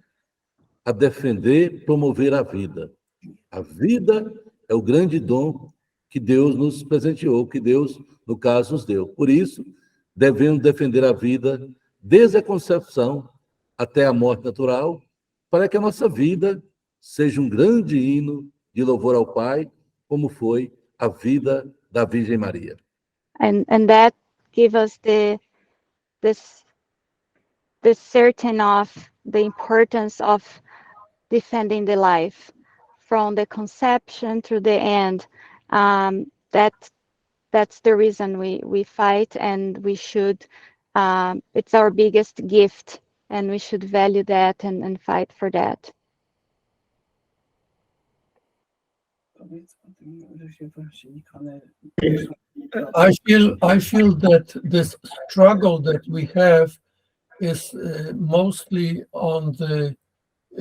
a defender, promover a vida. A vida é o grande dom que Deus nos presenteou, que Deus, no caso, nos deu. Por isso, devemos defender a vida desde a concepção até a morte natural, para que a nossa vida seja um grande hino de louvor ao Pai, como foi a vida da Virgem Maria. And that give us this certain of the importance of defending the life from the conception to the end. That's the reason we fight, and we should it's our biggest gift, and we should value that and fight for that. I feel that this struggle that we have is mostly on the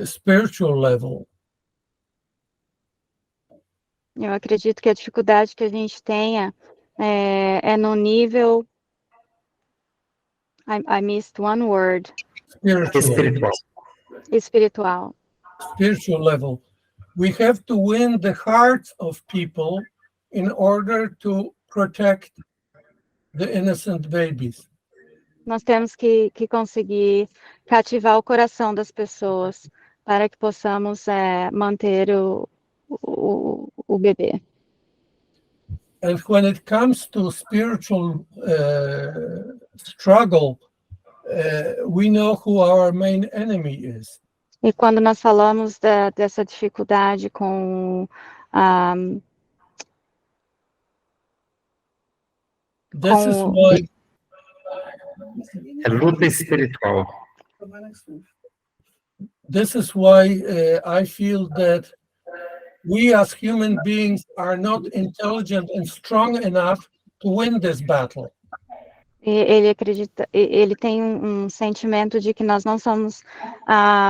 spiritual level. Eu acredito que a dificuldade que a gente tenha é no nível. I missed one word. Espiritual. Spiritual level. We have to win the hearts of people in order to protect the innocent babies. Nós temos que conseguir cativar o coração das pessoas para que possamos manter o bebê. And when it comes to spiritual struggle, we know who our main enemy is. E quando nós falamos dessa dificuldade com This is why É luta espiritual. This is why I feel that we as human beings are not intelligent and strong enough to win this battle. ele acredita, ele tem um sentimento de que nós não somos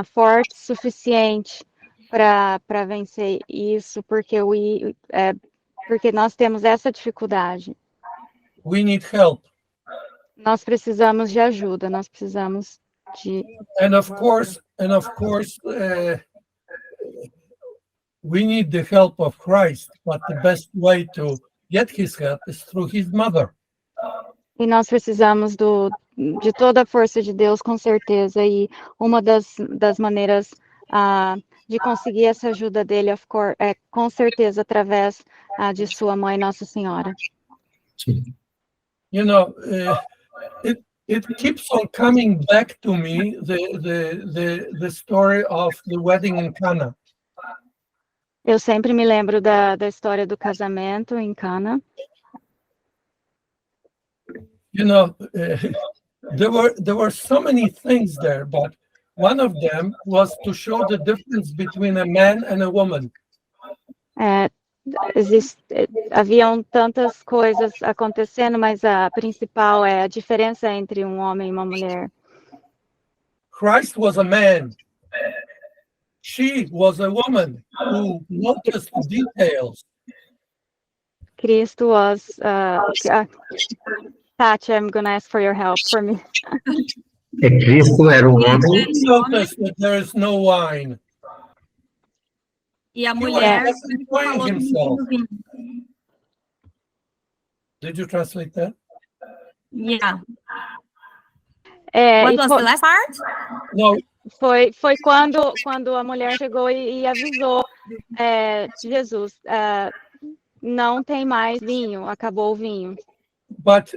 fortes o suficiente para vencer isso, porque nós temos essa dificuldade. We need help. Nós precisamos de ajuda, nós precisamos de... And of course, we need the help of Christ, but the best way to get his help is through his mother. E nós precisamos de toda a força de Deus, com certeza, e uma das maneiras de conseguir essa ajuda dele, é com certeza através de sua mãe, Nossa Senhora. You know, it keeps on coming back to me, the story of the wedding in Cana. Eu sempre me lembro da história do casamento em Cana. You know, there were so many things there, but one of them was to show the difference between a man and a woman. Haviam tantas coisas acontecendo, mas a principal é a diferença entre um homem e uma mulher. Christ was a man. She was a woman who noticed details. Cristo was... Tati, I'm going to ask for your help for me. Cristo era um homem. He noticed that there is no wine. E a mulher enjoying himself. Did you translate that? Yeah. What was the last part? No. Foi quando a mulher chegou e avisou Jesus, não tem mais vinho, acabou o vinho. But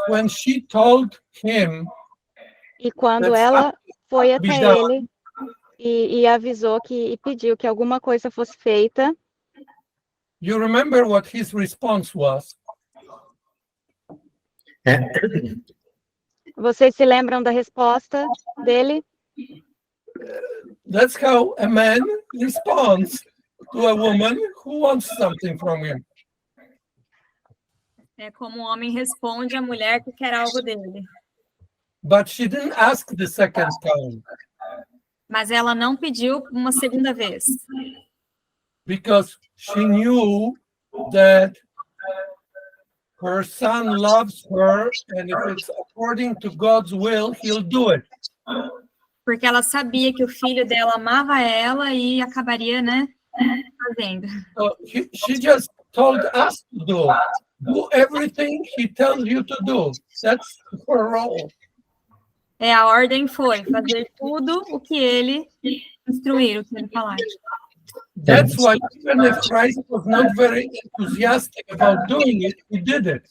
when she told him, e quando ela foi até ele e avisou e pediu que alguma coisa fosse feita. You remember what his response was? Vocês se lembram da resposta dele? That's how a man responds to a woman who wants something from him. É como o homem responde à mulher que quer algo dele. But she didn't ask the second time. Mas ela não pediu uma segunda vez. Because she knew that her son loves her, and if it's according to God's will, he'll do it. Porque ela sabia que o filho dela amava ela e acabaria, né, fazendo. So she just told us to do everything he tells you to do. That's her role. A ordem foi fazer tudo o que ele instruir, o que ele falar. That's why even if Christ was not very enthusiastic about doing it, he did it.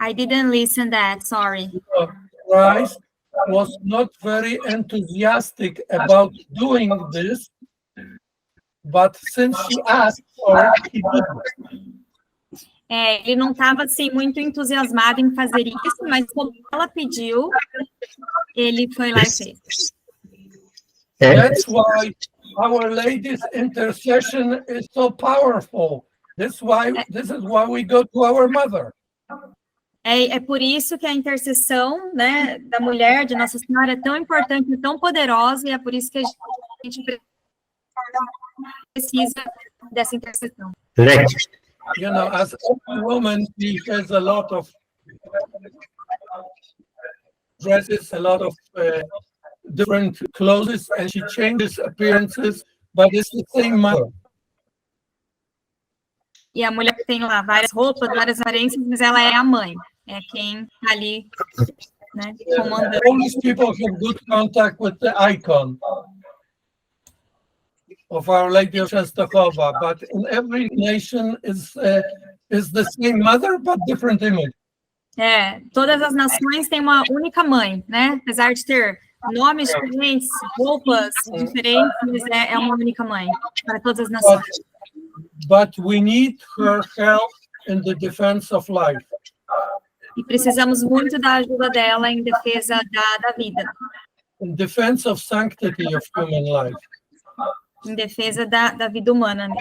I didn't listen that, sorry. Christ was not very enthusiastic about doing this, but since she asked for it, he did it. Ele não estava assim muito entusiasmado em fazer isso, mas como ela pediu, ele foi lá e fez. That's why Our Lady's intercession is so powerful. This is why we go to our mother. É por isso que a intercessão, né, da mulher, de Nossa Senhora, é tão importante, e tão poderosa, e é por isso que a gente precisa dessa intercessão. You know, as a woman, she has a lot of dresses, a lot of different clothes, and she changes appearances, but it's the same mother. E a mulher tem lá várias roupas, várias aparências, mas ela é a mãe. é quem está ali, né, comandando. Polish people have good contact with the icon of Our Lady of Częstochowa, but in every nation is the same mother, but different image. Todas as nações têm uma única mãe, né? Apesar de ter nomes diferentes, roupas diferentes, mas é uma única mãe para todas as nações. But we need her help in the defense of life. E precisamos muito da ajuda dela em defesa da vida. In defense of sanctity of human life. Em defesa da vida humana, né?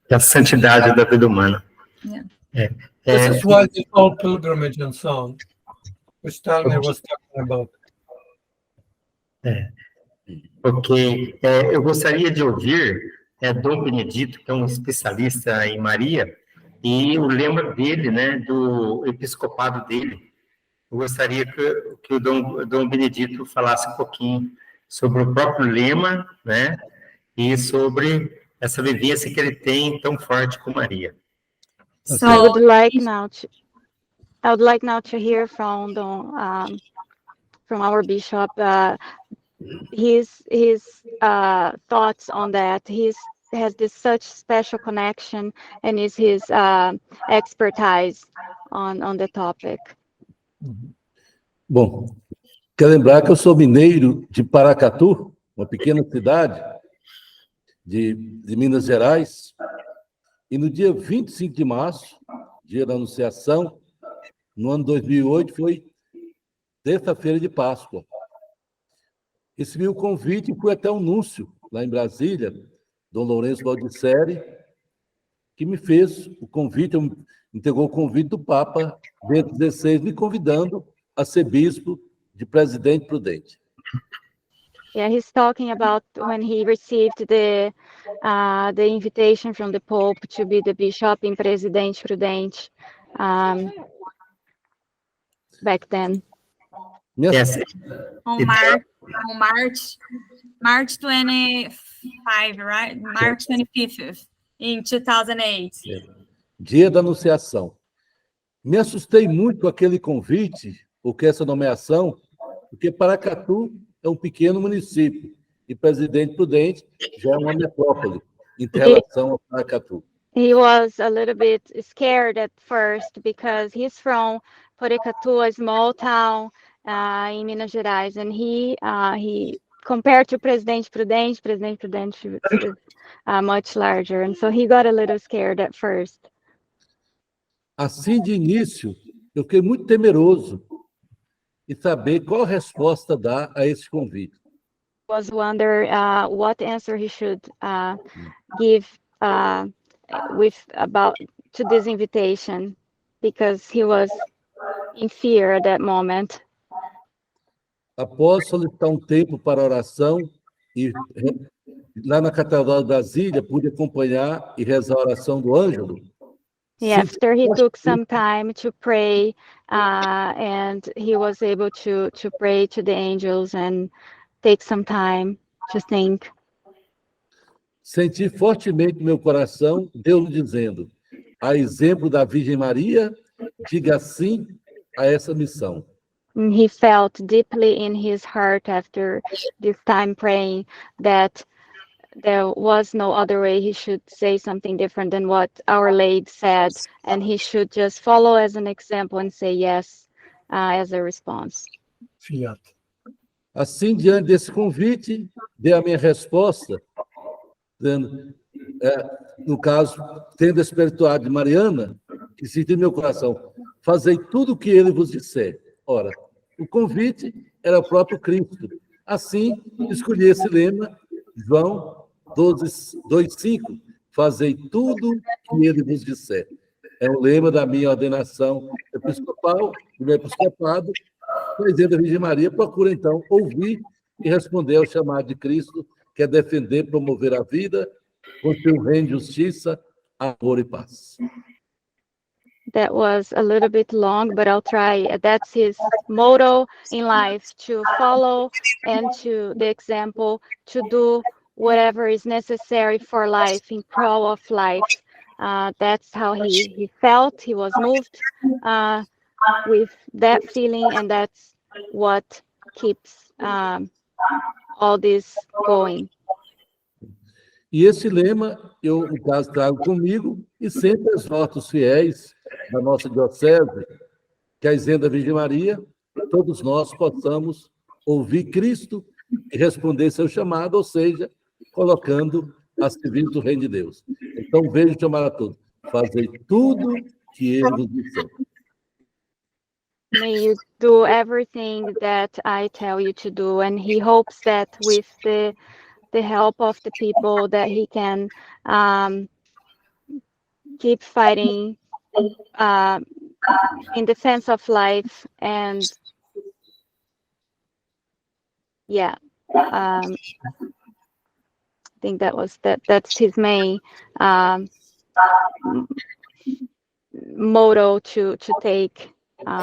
Da santidade da vida humana. This is why they call pilgrimage and so on, which Talmir was talking about. Ok. Eu gostaria de ouvir Dom Benedito, que é um especialista em Maria, e o lema dele, né, do episcopado dele. Eu gostaria que o Dom Benedito falasse um pouquinho sobre o próprio lema, né, e sobre essa vivência que ele tem tão forte com Maria. So I would like now to hear from our bishop his thoughts on that. He has this such special connection and is his expertise on the topic. Bom, quero lembrar que eu sou mineiro de Paracatu, uma pequena cidade de Minas Gerais, e no dia 25 de março, dia da Anunciação, no ano 2008, foi terça-feira de Páscoa. Recebi o convite e fui até o núncio, lá em Brasília, Dom Lourenço Baldisseri, que me fez o convite, entregou o convite do Papa Bento XVI, me convidando a ser bispo de Presidente Prudente. Yeah, he's talking about when he received the invitation from the Pope to be the bishop in Presidente Prudente back then. Yes. On March 25, right? March 25th in 2008. Dia da Anunciação. Me assustei muito com aquele convite, ou com essa nomeação, porque Paracatu é um pequeno município e Presidente Prudente já é uma metrópole em relação a Paracatu. He was a little bit scared at first because he's from Paracatu, a small town in Minas Gerais, and he compared to Presidente Prudente is much larger, and so he got a little scared at first. Assim, de início, eu fiquei muito temeroso e saber qual resposta dar a esse convite. Was wonder what answer he should give to this invitation, because he was in fear at that moment. Após solicitar um tempo para oração e lá na Catedral de Brasília pude acompanhar e rezar a oração do Ângelo. After he took some time to pray, and he was able to pray to the angels and take some time to think. Senti fortemente no meu coração Deus dizendo: a exemplo da Virgem Maria, diga sim a essa missão. He felt deeply in his heart after this time praying that there was no other way. He should say something different than what Our Lady said, and he should just follow as an example and say yes as a response. Fiat. Assim, diante desse convite, dei a minha resposta, dizendo, no caso, tendo a espiritualidade mariana, que senti no meu coração, fazei tudo o que ele vos disser. Ora, o convite era o próprio Cristo. Assim, escolhi esse lema, João 2:5, fazei tudo que ele vos disser. É o lema da minha ordenação episcopal, do meu episcopado. Presidente da Virgem Maria, procura, então, ouvir e responder ao chamado de Cristo, que é defender, promover a vida, construir um reino de justiça, amor e paz. That was a little bit long, but I'll try. That's his motto in life, to follow and to the example, to do whatever is necessary for life, in pro of life, That's how he felt. He was moved with that feeling, and that's what keeps all this going. E esse lema, eu, no caso, trago comigo e sempre exorto os fiéis da nossa diocese, que a Isenda Virgem Maria, todos nós possamos ouvir Cristo e responder seu chamado, ou seja, colocando a serviço do Reino de Deus. Então, vejo chamar a todos, fazei tudo que ele vos disser. May you do everything that I tell you to do, and he hopes that with the help of the people that he can keep fighting in defense of life. And yeah, I think that's his main motto to take.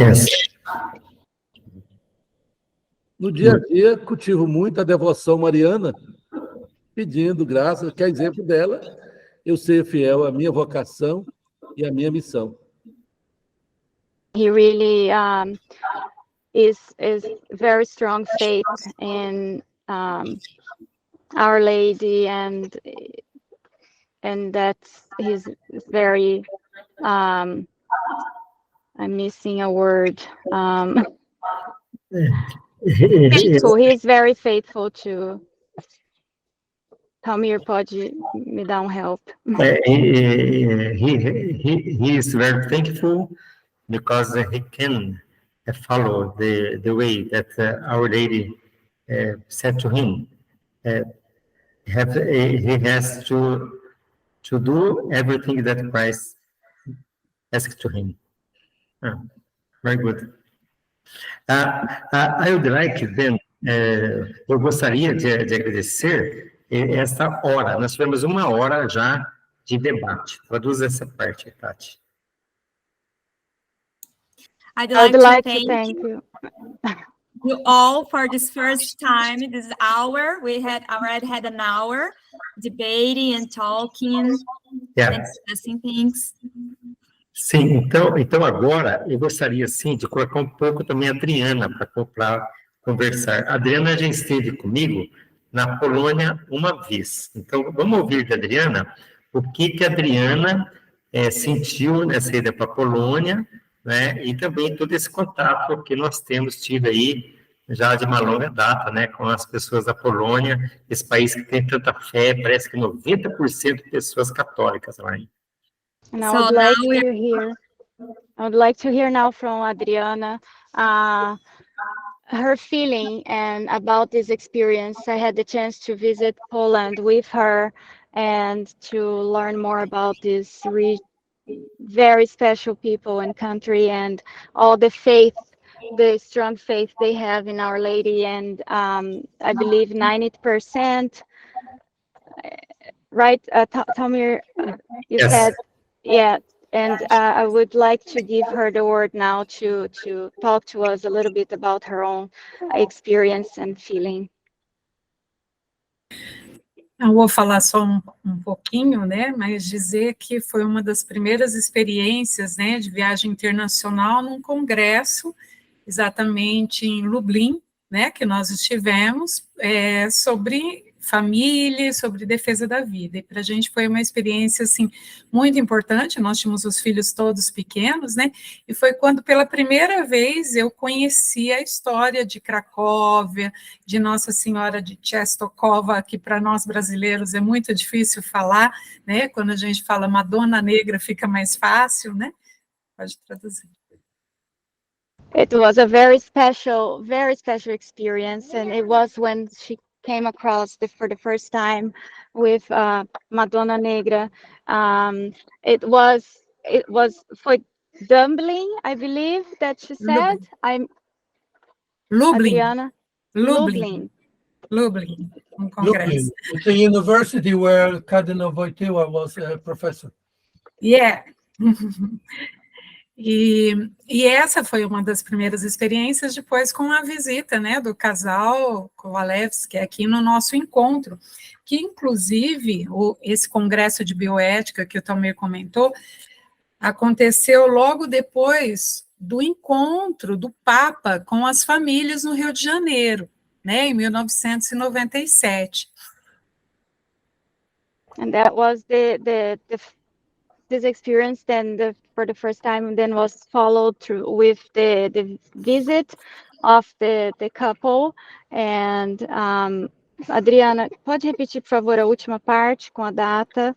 Yes. No dia a dia, cultivo muito a devoção mariana, pedindo graças, que a exemplo dela, eu ser fiel à minha vocação e à minha missão. He really is very strong faith in Our Lady, and that's he's very I'm missing a word. Faithful. He is very faithful to. Tamir, pode me dar help? He is very thankful because he can follow the way that Our Lady said to him. He has to do everything that Christ asked to him. Very good. I would like then, eu gostaria de agradecer essa hora. Nós tivemos 1 hora já de debate. Traduz essa parte, Tati. I'd I would like like to thank you. You all for this first time, this hour. We had already had an hour debating and talking, and discussing things. Sim, então agora eu gostaria sim de colocar um pouco também a Adriana para conversar. A Adriana já esteve comigo na Polônia uma vez. Então vamos ouvir da Adriana o que a Adriana sentiu nessa ida para a Polônia, né? E também todo esse contato que nós tido aí já de uma longa data, né, com as pessoas da Polônia, esse país que tem tanta fé, parece que 90% de pessoas católicas lá. And I would like to hear now from Adriana her feeling and about this experience. I had the chance to visit Poland with her and to learn more about this very special people and country and all the faith, the strong faith they have in Our Lady. And I believe 90%, right, Tamir, you said, yeah. And I would like to give her the word now to talk to us a little bit about her own experience and feeling. Eu vou falar só um pouquinho, né, mas dizer que foi uma das primeiras experiências, né, de viagem internacional num congresso, exatamente em Lublin, né, que nós estivemos, sobre família, sobre defesa da vida, e para a gente foi uma experiência, assim, muito importante. Nós tínhamos os filhos todos pequenos, né, e foi quando pela primeira vez eu conheci a história de Cracóvia, de Nossa Senhora de Częstochowa, que para nós brasileiros é muito difícil falar, né, quando a gente fala Madonna Negra fica mais fácil, né, pode traduzir. It was a very special experience, and it was when she came across for the first time with Madonna Negra. It was for Dublin, I believe that she said. Lublin. Lublin. Lublin, Congress. It's a university where Cardinal Wojtyła was a professor. Yeah. E essa foi uma das primeiras experiências, depois com a visita, né, do casal Kowalewski aqui no nosso encontro, que inclusive esse congresso de bioética que o Talmir comentou, aconteceu logo depois do encontro do Papa com as famílias no Rio de Janeiro, né, em 1997. And that was this experience then for the first time then was followed through with the visit of the couple. And Adriana, pode repetir, por favor, a última parte com a data?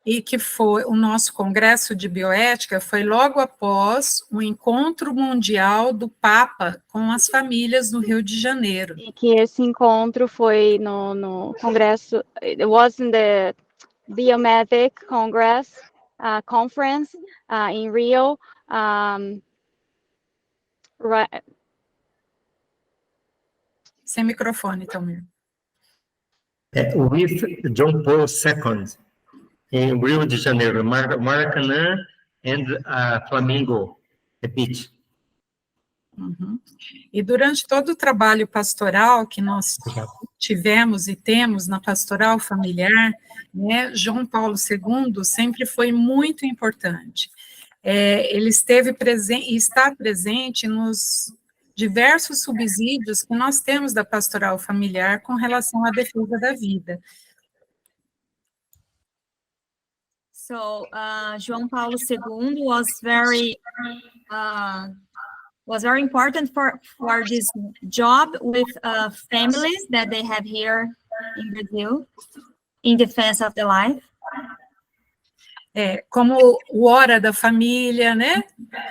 E que foi o nosso congresso de bioética, foi logo após o encontro mundial do Papa com as famílias no Rio de Janeiro. E que esse encontro foi no congresso, it was in the Bioethic Congress conference in Rio. Sem microfone, Talmir. With John Paul II in Rio de Janeiro, Maracanã and Flamengo, the beach. Uhum. E durante todo o trabalho pastoral que nós tivemos e temos na pastoral familiar, né, João Paulo II sempre foi muito importante. Ele esteve presente e está presente nos diversos subsídios que nós temos da pastoral familiar com relação à defesa da vida. So, João Paulo II was very important for this job with families that they have here in Brazil, in defense of the life. Como o Hora da Família, né?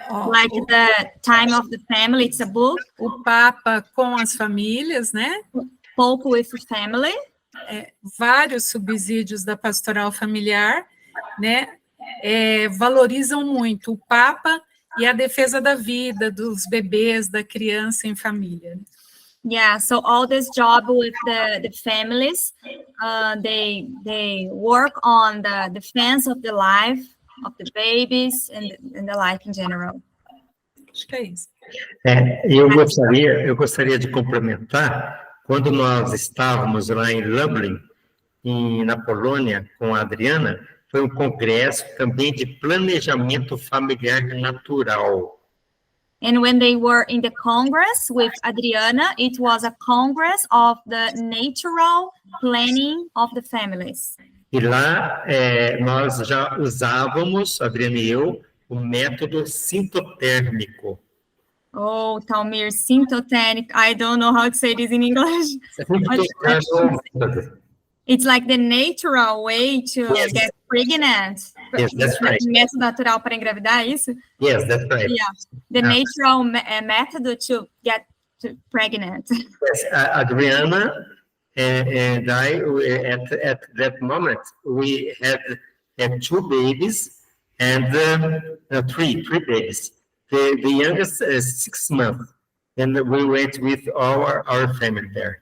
Like the Time of the Family, it's a book. O Papa com as famílias, né? Pope with the Family. Vários subsídios da pastoral familiar, né? Valorizam muito o Papa e a defesa da vida, dos bebês, da criança em família. Yeah, so all this job with the families, they work on the defense of the life of the babies and the life in general. Acho que é isso. Eu gostaria de complementar, quando nós estávamos lá em Lublin, na Polônia, com a Adriana, foi um congresso também de planejamento familiar natural. And when they were in the Congress with Adriana, it was a Congress of the natural planning of the families. E lá nós já usávamos, Adriana e eu, o método sintotérmico. Oh, Talmir, syntothermic. I don't know how to say this in English. It's like the natural way to get pregnant. Yes, that's right. Método natural para engravidar, isso? Yes, that's right. Yeah, the natural method to get pregnant. Yes, Adriana and I, at that moment, we had 2 babies and 3 babies. The youngest is 6 months, and we went with our family there.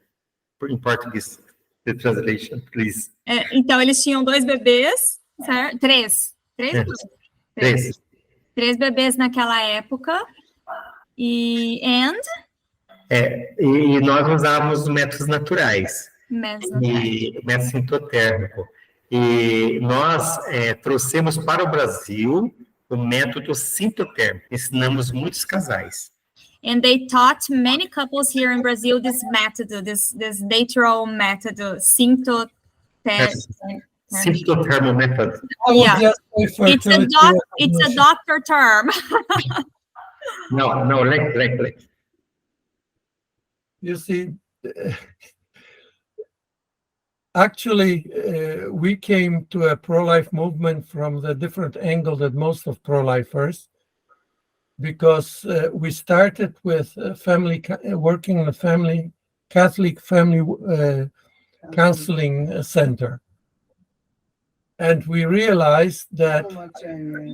In Portuguese, the translation, please. Então, eles tinham 2 bebês, certo? 3. 3 bebês naquela época. E nós usávamos métodos naturais. Método sintotérmico. E nós trouxemos para o Brasil o método sintotérmico. Ensinamos muitos casais. And they taught many couples here in Brazil this method, this natural method, syntothermic. Syntothermal method. Yeah, it's a doctor term. No, like. You see, actually, we came to a pro-life movement from the different angle that most of pro-lifers, because we started with working in a Catholic family counseling center. And we realized that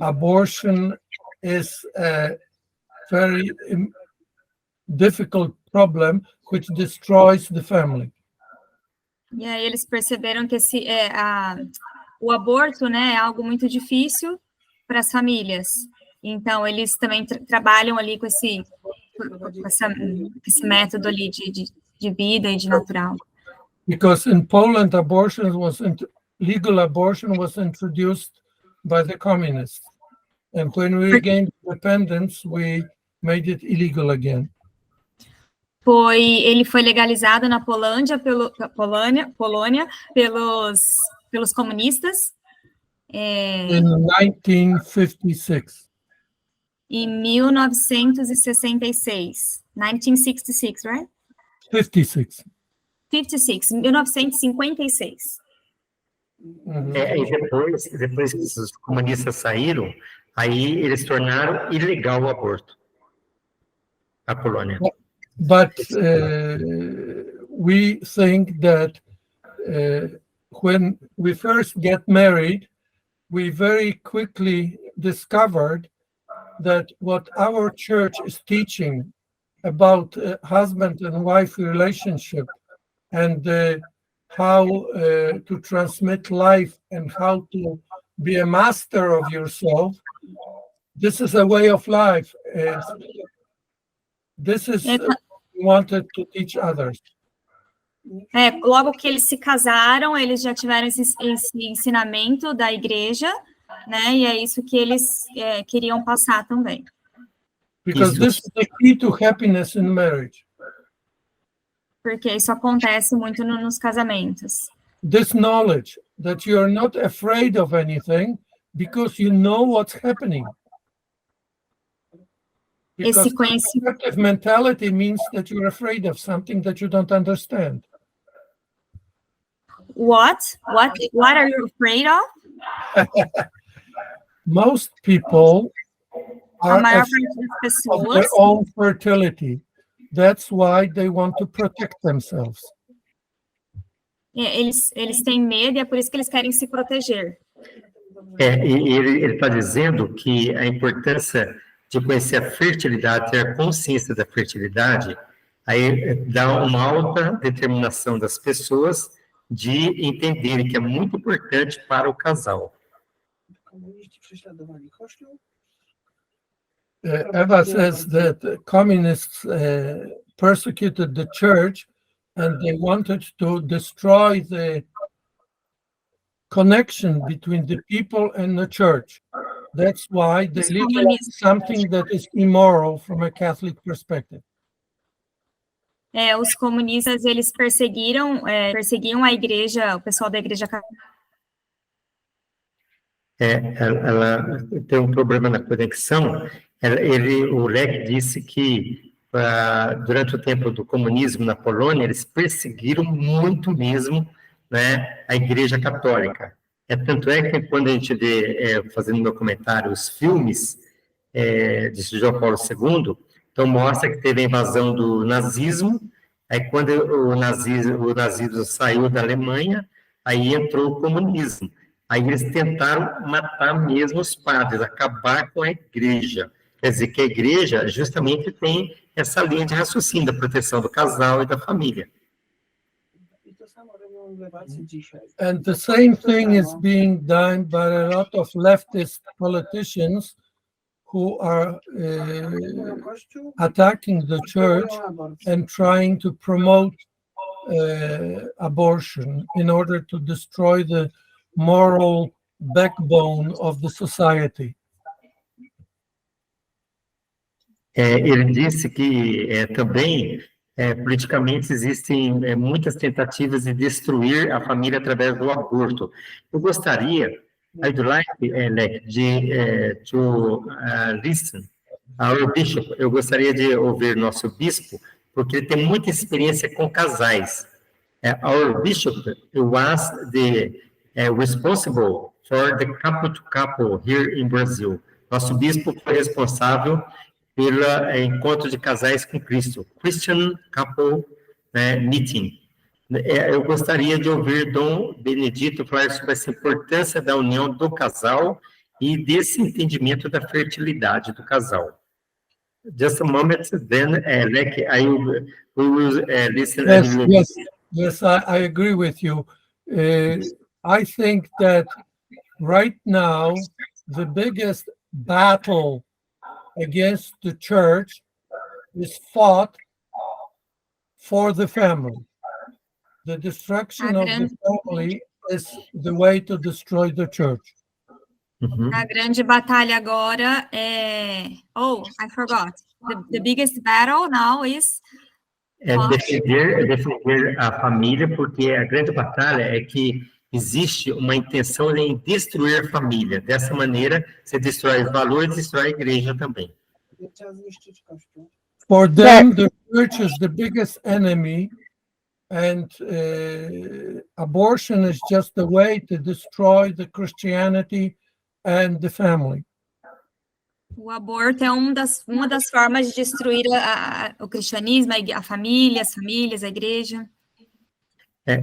abortion is a very difficult problem which destroys the family. E aí eles perceberam que o aborto, né, é algo muito difícil para as famílias. Então, eles também trabalham ali com esse método ali de vida e de natural. Because in Poland, legal abortion was introduced by the communists. And when we regained independence, we made it illegal again. Ele foi legalizado na Polônia pelos comunistas In 1956. em 1966. 1966, right? 56. 56, 1956. E depois que os comunistas saíram, aí eles tornaram ilegal o aborto na Polônia. But we think that when we first get married, we very quickly discovered that what our church is teaching about husband and wife relationship and how to transmit life and how to be a master of yourself, this is a way of life. This is we wanted to teach others. Logo que eles se casaram, eles já tiveram esse ensinamento da igreja, né? E é isso que eles queriam passar também. Because this is the key to happiness in marriage. Porque isso acontece muito nos casamentos. This knowledge that you are not afraid of anything because you know what's happening. Because conservative mentality means that you're afraid of something that you don't understand. What are you afraid of? Most people are afraid of their own fertility. That's why they want to protect themselves. Eles têm medo e é por isso que eles querem se proteger. Ele está dizendo que a importância de conhecer a fertilidade, ter a consciência da fertilidade, aí dá uma alta determinação das pessoas de entenderem que é muito importante para o casal. Eva says that communists persecuted the church and they wanted to destroy the connection between the people and the church. That's why they legalized something that is immoral from a Catholic perspective. Os comunistas, eles perseguiam a igreja, o pessoal da igreja católica. Ela tem um problema na conexão. O Leque disse que durante o tempo do comunismo na Polônia, eles perseguiram muito mesmo, né, a igreja católica. Tanto é que quando a gente vê, fazendo documentário, os filmes de São João Paulo II, então mostra que teve a invasão do nazismo, aí quando o nazismo saiu da Alemanha, aí entrou o comunismo. Aí eles tentaram matar mesmo os padres, acabar com a igreja. Quer dizer que a igreja justamente tem essa linha de raciocínio da proteção do casal e da família. And the same thing is being done by a lot of leftist politicians who are attacking the church and trying to promote abortion in order to destroy the moral backbone of the society. Ele disse que também, politicamente, existem muitas tentativas de destruir a família através do aborto. Eu gostaria, I'd like, to listen our bishop. Eu gostaria de ouvir nosso bispo, porque ele tem muita experiência com casais. Our bishop was the responsible for the couple-to-couple here in Brazil. Nosso bispo foi responsável pelo encontro de casais com Cristo, Christian Couple Meeting. Eu gostaria de ouvir Dom Benedito falar sobre essa importância da união do casal e desse entendimento da fertilidade do casal. Just a moment, then, we will listen. Yes, I agree with you. I think that right now, the biggest battle against the church is fought for the family. The destruction of the family is the way to destroy the church. A grande batalha agora é... Oh, I forgot. The biggest battle now is... defender a família, porque a grande batalha é que existe uma intenção em destruir a família. Dessa maneira, você destrói os valores, destrói a igreja também. For them, the church is the biggest enemy, and abortion is just a way to destroy the Christianity and the family. O aborto é uma das formas de destruir o cristianismo, a família, as famílias, a igreja.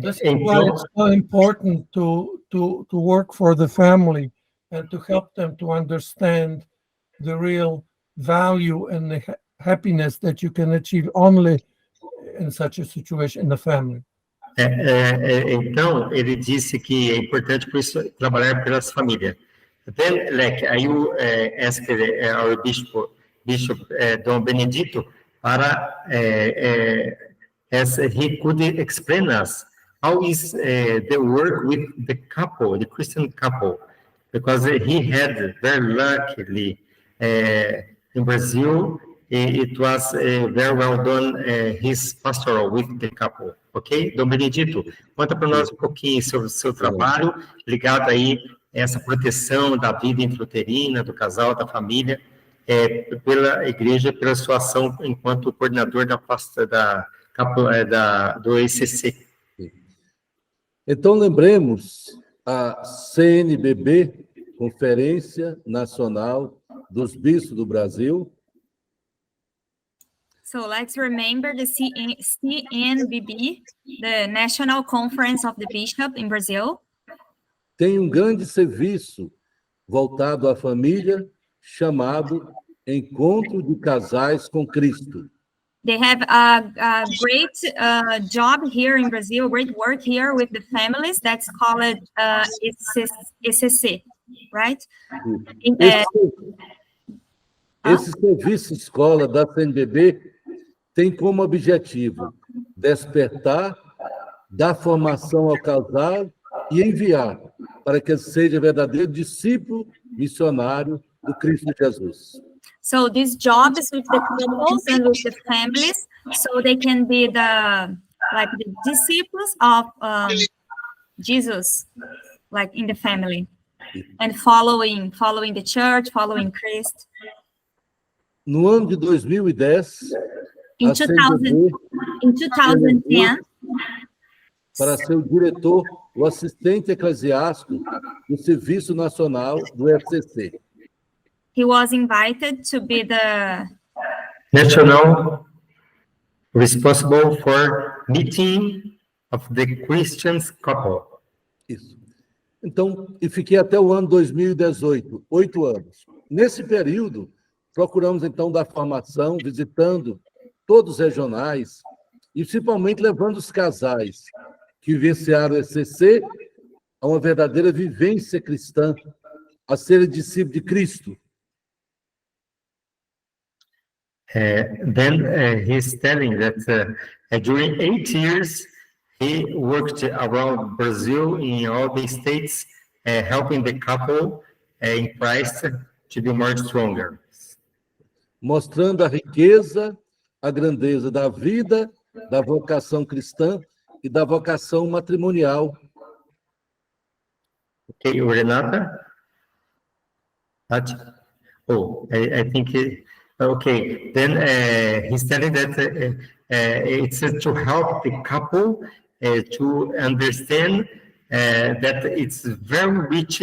This is why it's so important to work for the family and to help them to understand the real value and the happiness that you can achieve only in such a situation in the family. Então, ele disse que é importante por isso trabalhar pelas famílias. Then, like, you asked our Bishop Dom Benedito para as he could explain us how is the work with the couple, the Christian couple, because he had very luckily in Brazil it was very well done his pastoral with the couple. Ok? Dom Benedito, conta para nós um pouquinho sobre o seu trabalho ligado aí essa proteção da vida intrauterina, do casal, da família, pela igreja, pela sua ação enquanto coordenador do ECC. Então, lembremos a CNBB, Conferência Nacional dos Bispos do Brasil. So let's remember the CNBB, the National Conference of the Bishop in Brazil. Tem um grande serviço voltado à família, chamado Encontro de Casais com Cristo. They have a great job here in Brazil, great work here with the families. That's called Esse, right? Esse serviço escola da CNBB tem como objetivo despertar, dar formação ao casal e enviar para que ele seja verdadeiro discípulo missionário do Cristo Jesus. So this job is with the couples and with the families, so they can be the disciples of Jesus, like in the family, and following the church, following Christ. No ano de 2010, in 2010, para ser o diretor, o assistente eclesiástico do Serviço Nacional do FCC. He was invited to be the national responsible for meeting of the Christians couple. Isso. Então, e fiquei até o ano 2018, 8 anos. Nesse período, procuramos, então, dar formação, visitando todos os regionais, e principalmente levando os casais que vivenciaram o ECC a uma verdadeira vivência cristã, a serem discípulos de Cristo. Then he's telling that during 8 years, he worked around Brazil in all the states, helping the couple in Christ to be more stronger. Mostrando a riqueza, a grandeza da vida, da vocação cristã e da vocação matrimonial. Okay, Renata? Oh, I think... Okay, then he's telling that it's to help the couple to understand that it's very rich,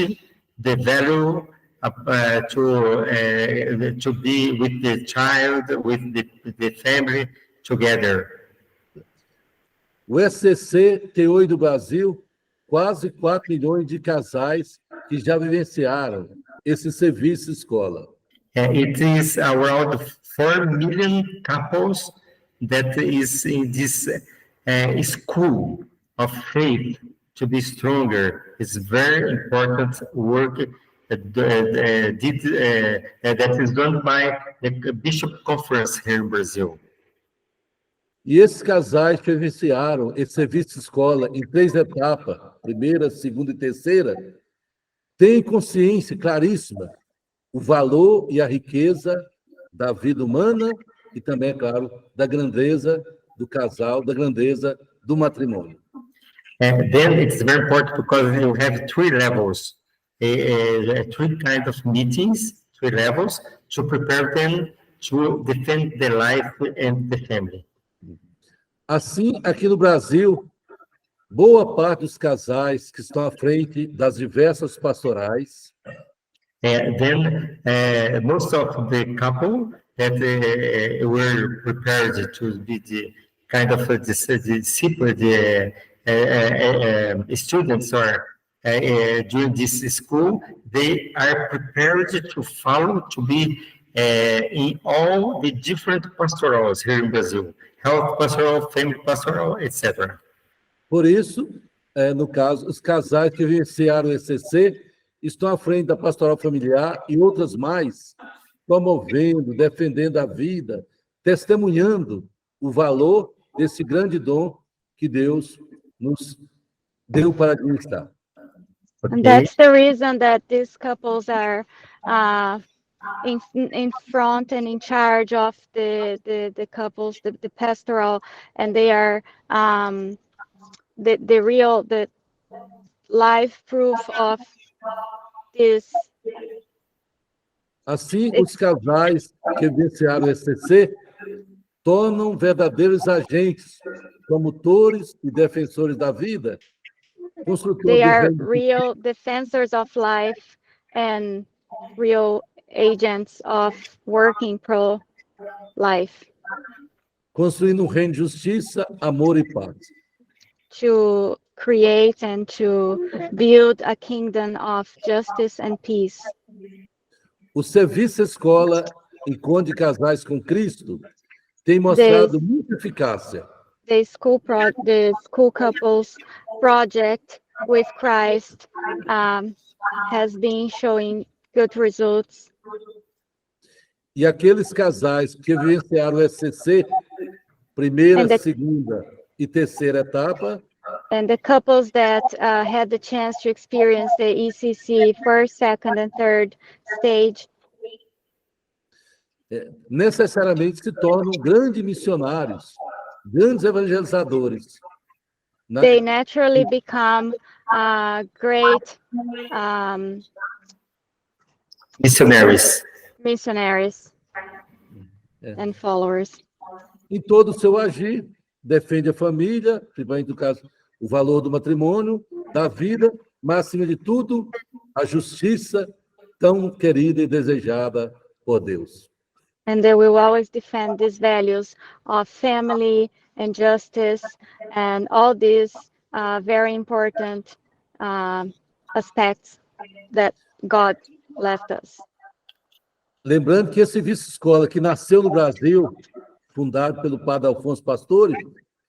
the value to be with the child, with the family together. O ECC tem hoje no Brasil quase 4 milhões de casais que já vivenciaram esse serviço escola. It is around 4 million couples that is in this school of faith to be stronger. It's very important work that is done by the Bishop Conference here in Brazil. E esses casais vivenciaram esse serviço de escola em 3 etapas, primeira, segunda e terceira, têm consciência claríssima o valor e a riqueza da vida humana e também, é claro, da grandeza do casal, da grandeza do matrimônio. And then it's very important because you have 3 levels, 3 kinds of meetings, 3 levels, to prepare them to defend the life and the family. Assim, aqui no Brasil, boa parte dos casais que estão à frente das diversas pastorais Then most of the couple that were prepared to be the kind of disciple, students or during this school, they are prepared to follow, to be in all the different pastorals here in Brazil, health pastoral, family pastoral, etc. Por isso, no caso, os casais que vivenciaram o ECC estão à frente da pastoral familiar e outras mais, promovendo, defendendo a vida, testemunhando o valor desse grande dom que Deus nos deu para administrar. And that's the reason that these couples are in front and in charge of the couples, the pastoral, and they are the life proof of this. Assim, os casais que vivenciaram o ECC tornam verdadeiros agentes, promotores e defensores da vida, construtores They do are reino, real defensors of life and real agents of working pro life construindo um reino de justiça, amor e paz. to create and to build a kingdom of justice and peace. O serviço escola Encontro de Casais com Cristo tem mostrado muita eficácia. The school couples project with Christ has been showing good results. E aqueles casais que vivenciaram o ECC, primeira, segunda e terceira etapa, And the couples that had the chance to experience the ECC first, second, and third stage necessariamente se tornam grandes missionários, grandes evangelizadores. they naturally become great missionaries and followers. Em todo o seu agir, defende a família, principalmente no caso, o valor do matrimônio, da vida, mas, acima de tudo, a justiça tão querida e desejada por Deus. And they will always defend these values of family and justice and all these very important aspects that God left us. Lembrando que esse vice-escola que nasceu no Brasil, fundado pelo padre Alfonso Pastore,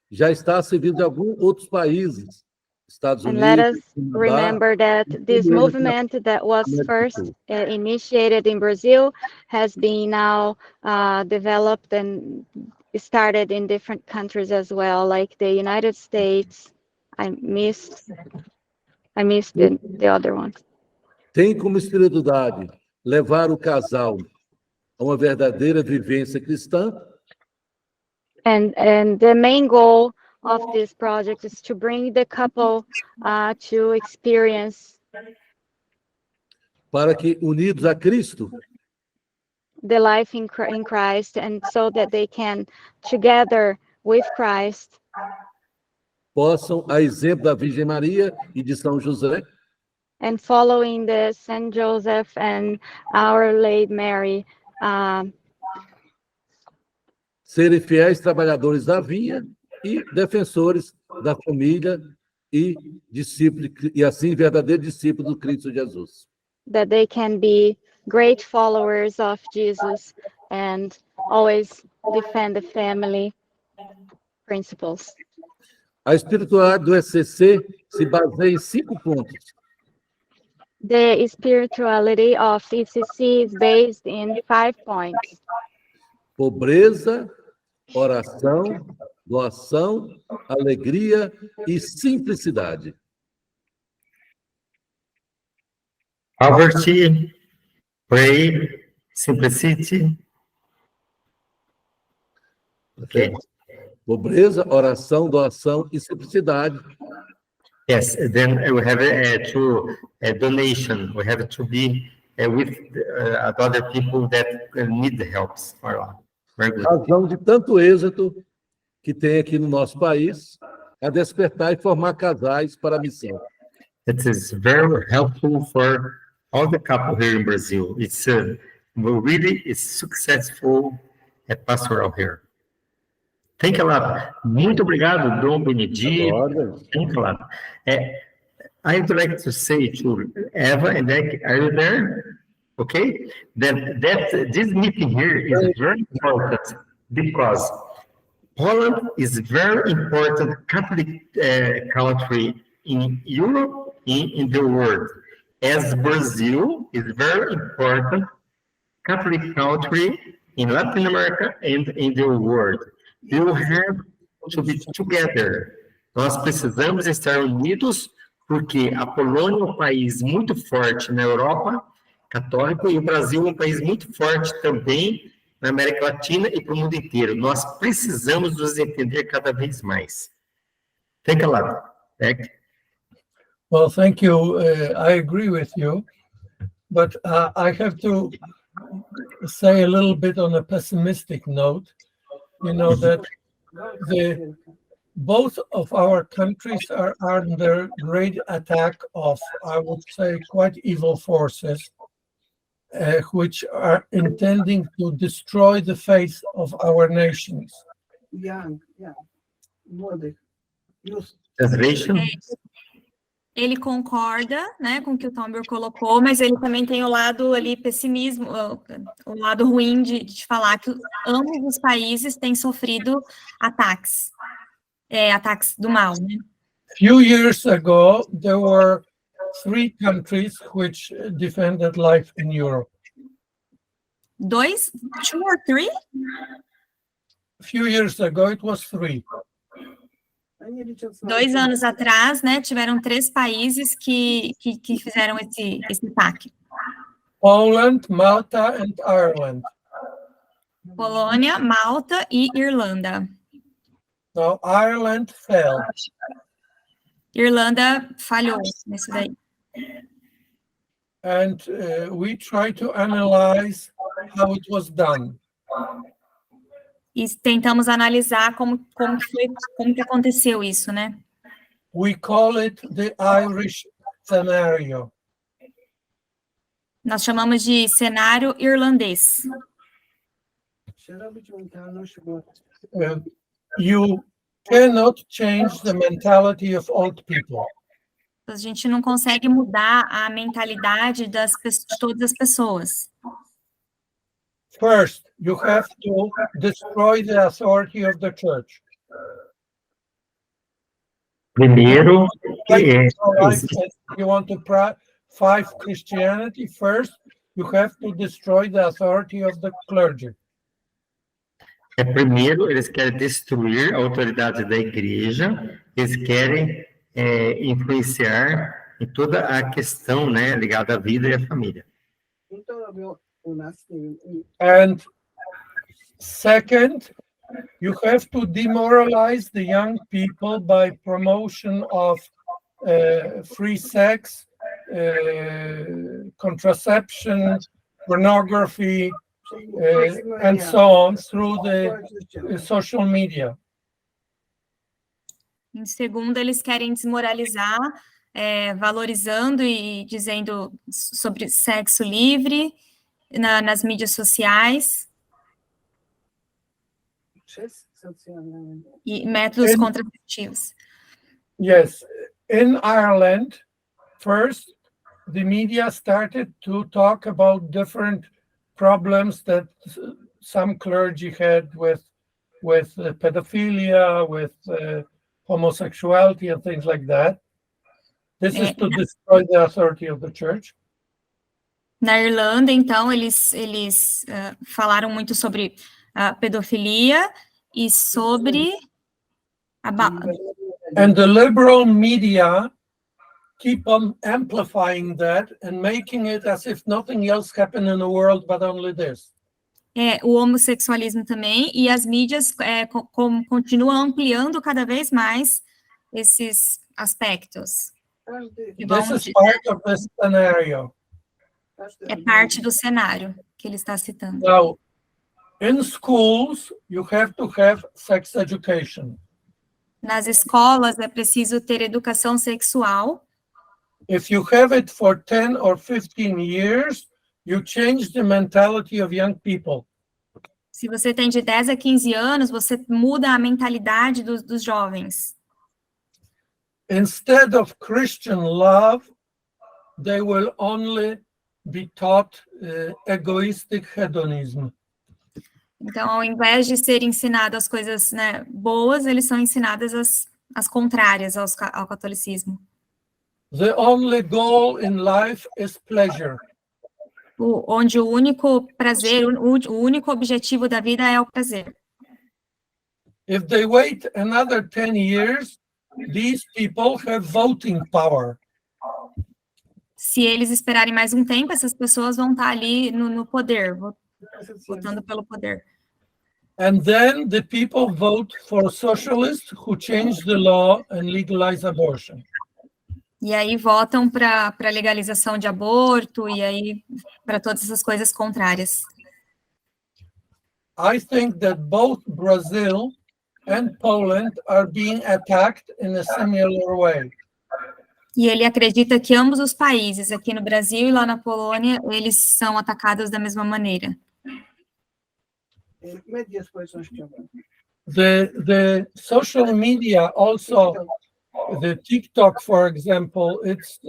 já está a serviço de alguns outros países, Estados And Unidos, let us Canadá, remember that this movement that was first initiated in Brazil has been now developed and started in different countries as well, like the United States. I missed the other one. tem como espiritualidade levar o casal a uma verdadeira vivência cristã, And the main goal of this project is to bring the couple to experience para que, unidos a Cristo, the life in Christ, and so that they can, together with Christ, possam, a exemplo da Virgem Maria e de São José, and following the Saint Joseph and Our Lady Mary, serem fiéis trabalhadores da vinha e defensores da família e discípulos, e assim verdadeiros discípulos do Cristo Jesus. that they can be great followers of Jesus and always defend the family principles. A espiritualidade do ECC se baseia em 5 pontos. The spirituality of ECC is based in 5 points. Pobreza, oração, doação, alegria e simplicidade. Poverty, pray, simplicity. Okay. Pobreza, oração, doação e simplicidade. Yes, then we have to donation. We have to be with other people that need the help. Very good. Razão de tanto êxito que tem aqui no nosso país é despertar e formar casais para a missão. It is very helpful for all the couple here in Brazil. It's really is successful at pastoral here. Thank you a lot. Muito obrigado, Dom Benedito. Thank you a lot. I'd like to say to Eva and Nick, are you there? Okay? That this meeting here is very important because Poland is very important Catholic country in Europe, in the world. As Brazil is very important Catholic country in Latin America and in the world. You have to be together. Nós precisamos estar unidos porque a Polônia é um país muito forte na Europa católico e o Brasil é um país muito forte também na América Latina e para o mundo inteiro. Nós precisamos nos entender cada vez mais. Thank you a lot. Beck. Well, thank you. I agree with you, but I have to say a little bit on a pessimistic note. You know that both of our countries are under great attack of, I would say, quite evil forces, which are intending to destroy the faith of our nations. Translation. Ele concorda, né, com o que o Tomber colocou, mas ele também tem o lado ali pessimismo, o lado ruim de falar que ambos os países têm sofrido ataques do mal, né? Few years ago, there were 3 countries which defended life in Europe. 2 or 3? Few years ago, it was 3. 2 anos atrás, né, tiveram 3 países que fizeram esse ataque. Poland, Malta and Ireland. Polônia, Malta e Irlanda. Now, Ireland fell. Irlanda falhou nesse daí. And we try to analyze how it was done. E tentamos analisar como que aconteceu isso, né? We call it the Irish scenario. Nós chamamos de cenário irlandês. You cannot change the mentality of old people. A gente não consegue mudar a mentalidade de todas as pessoas. First, you have to destroy the authority of the church. Primeiro, you want to fight Christianity, first, you have to destroy the authority of the clergy. Primeiro, eles querem destruir a autoridade da igreja, eles querem influenciar em toda a questão, né, ligada à vida e à família. And second, you have to demoralize the young people by promotion of free sex, contraception, pornography, and so on through the social media. Em segundo, eles querem desmoralizar, valorizando e dizendo sobre sexo livre nas mídias sociais e métodos contraceptivos. Yes, in Ireland, first, the media started to talk about different problems that some clergy had with pedophilia, with homosexuality and things like that. This is to destroy the authority of the church. Na Irlanda, então, eles falaram muito sobre a pedofilia e sobre And the liberal media keep on amplifying that and making it as if nothing else happened in the world but only this. O homossexualismo também, e as mídias continuam ampliando cada vez mais esses aspectos. This is part of the scenario. É parte do cenário que ele está citando. Now, in schools, you have to have sex education. Nas escolas é preciso ter educação sexual. If you have it for 10 or 15 years, you change the mentality of young people. Se você tem de 10 a 15 anos, você muda a mentalidade dos jovens. Instead of Christian love, they will only be taught egoistic hedonism. Então, ao invés de ser ensinado as coisas, né, boas, eles são ensinadas as contrárias ao catolicismo. The only goal in life is pleasure. Onde o único prazer, o único objetivo da vida é o prazer. If they wait another 10 years, these people have voting power. Se eles esperarem mais um tempo, essas pessoas vão estar ali no poder, votando pelo poder. And then the people vote for socialists who change the law and legalize abortion. E aí votam para a legalização de aborto, e aí para todas essas coisas contrárias. I think that both Brazil and Poland are being attacked in a similar way. E ele acredita que ambos os países, aqui no Brasil e lá na Polônia, eles são atacados da mesma maneira. The social media also, the TikTok, for example, it's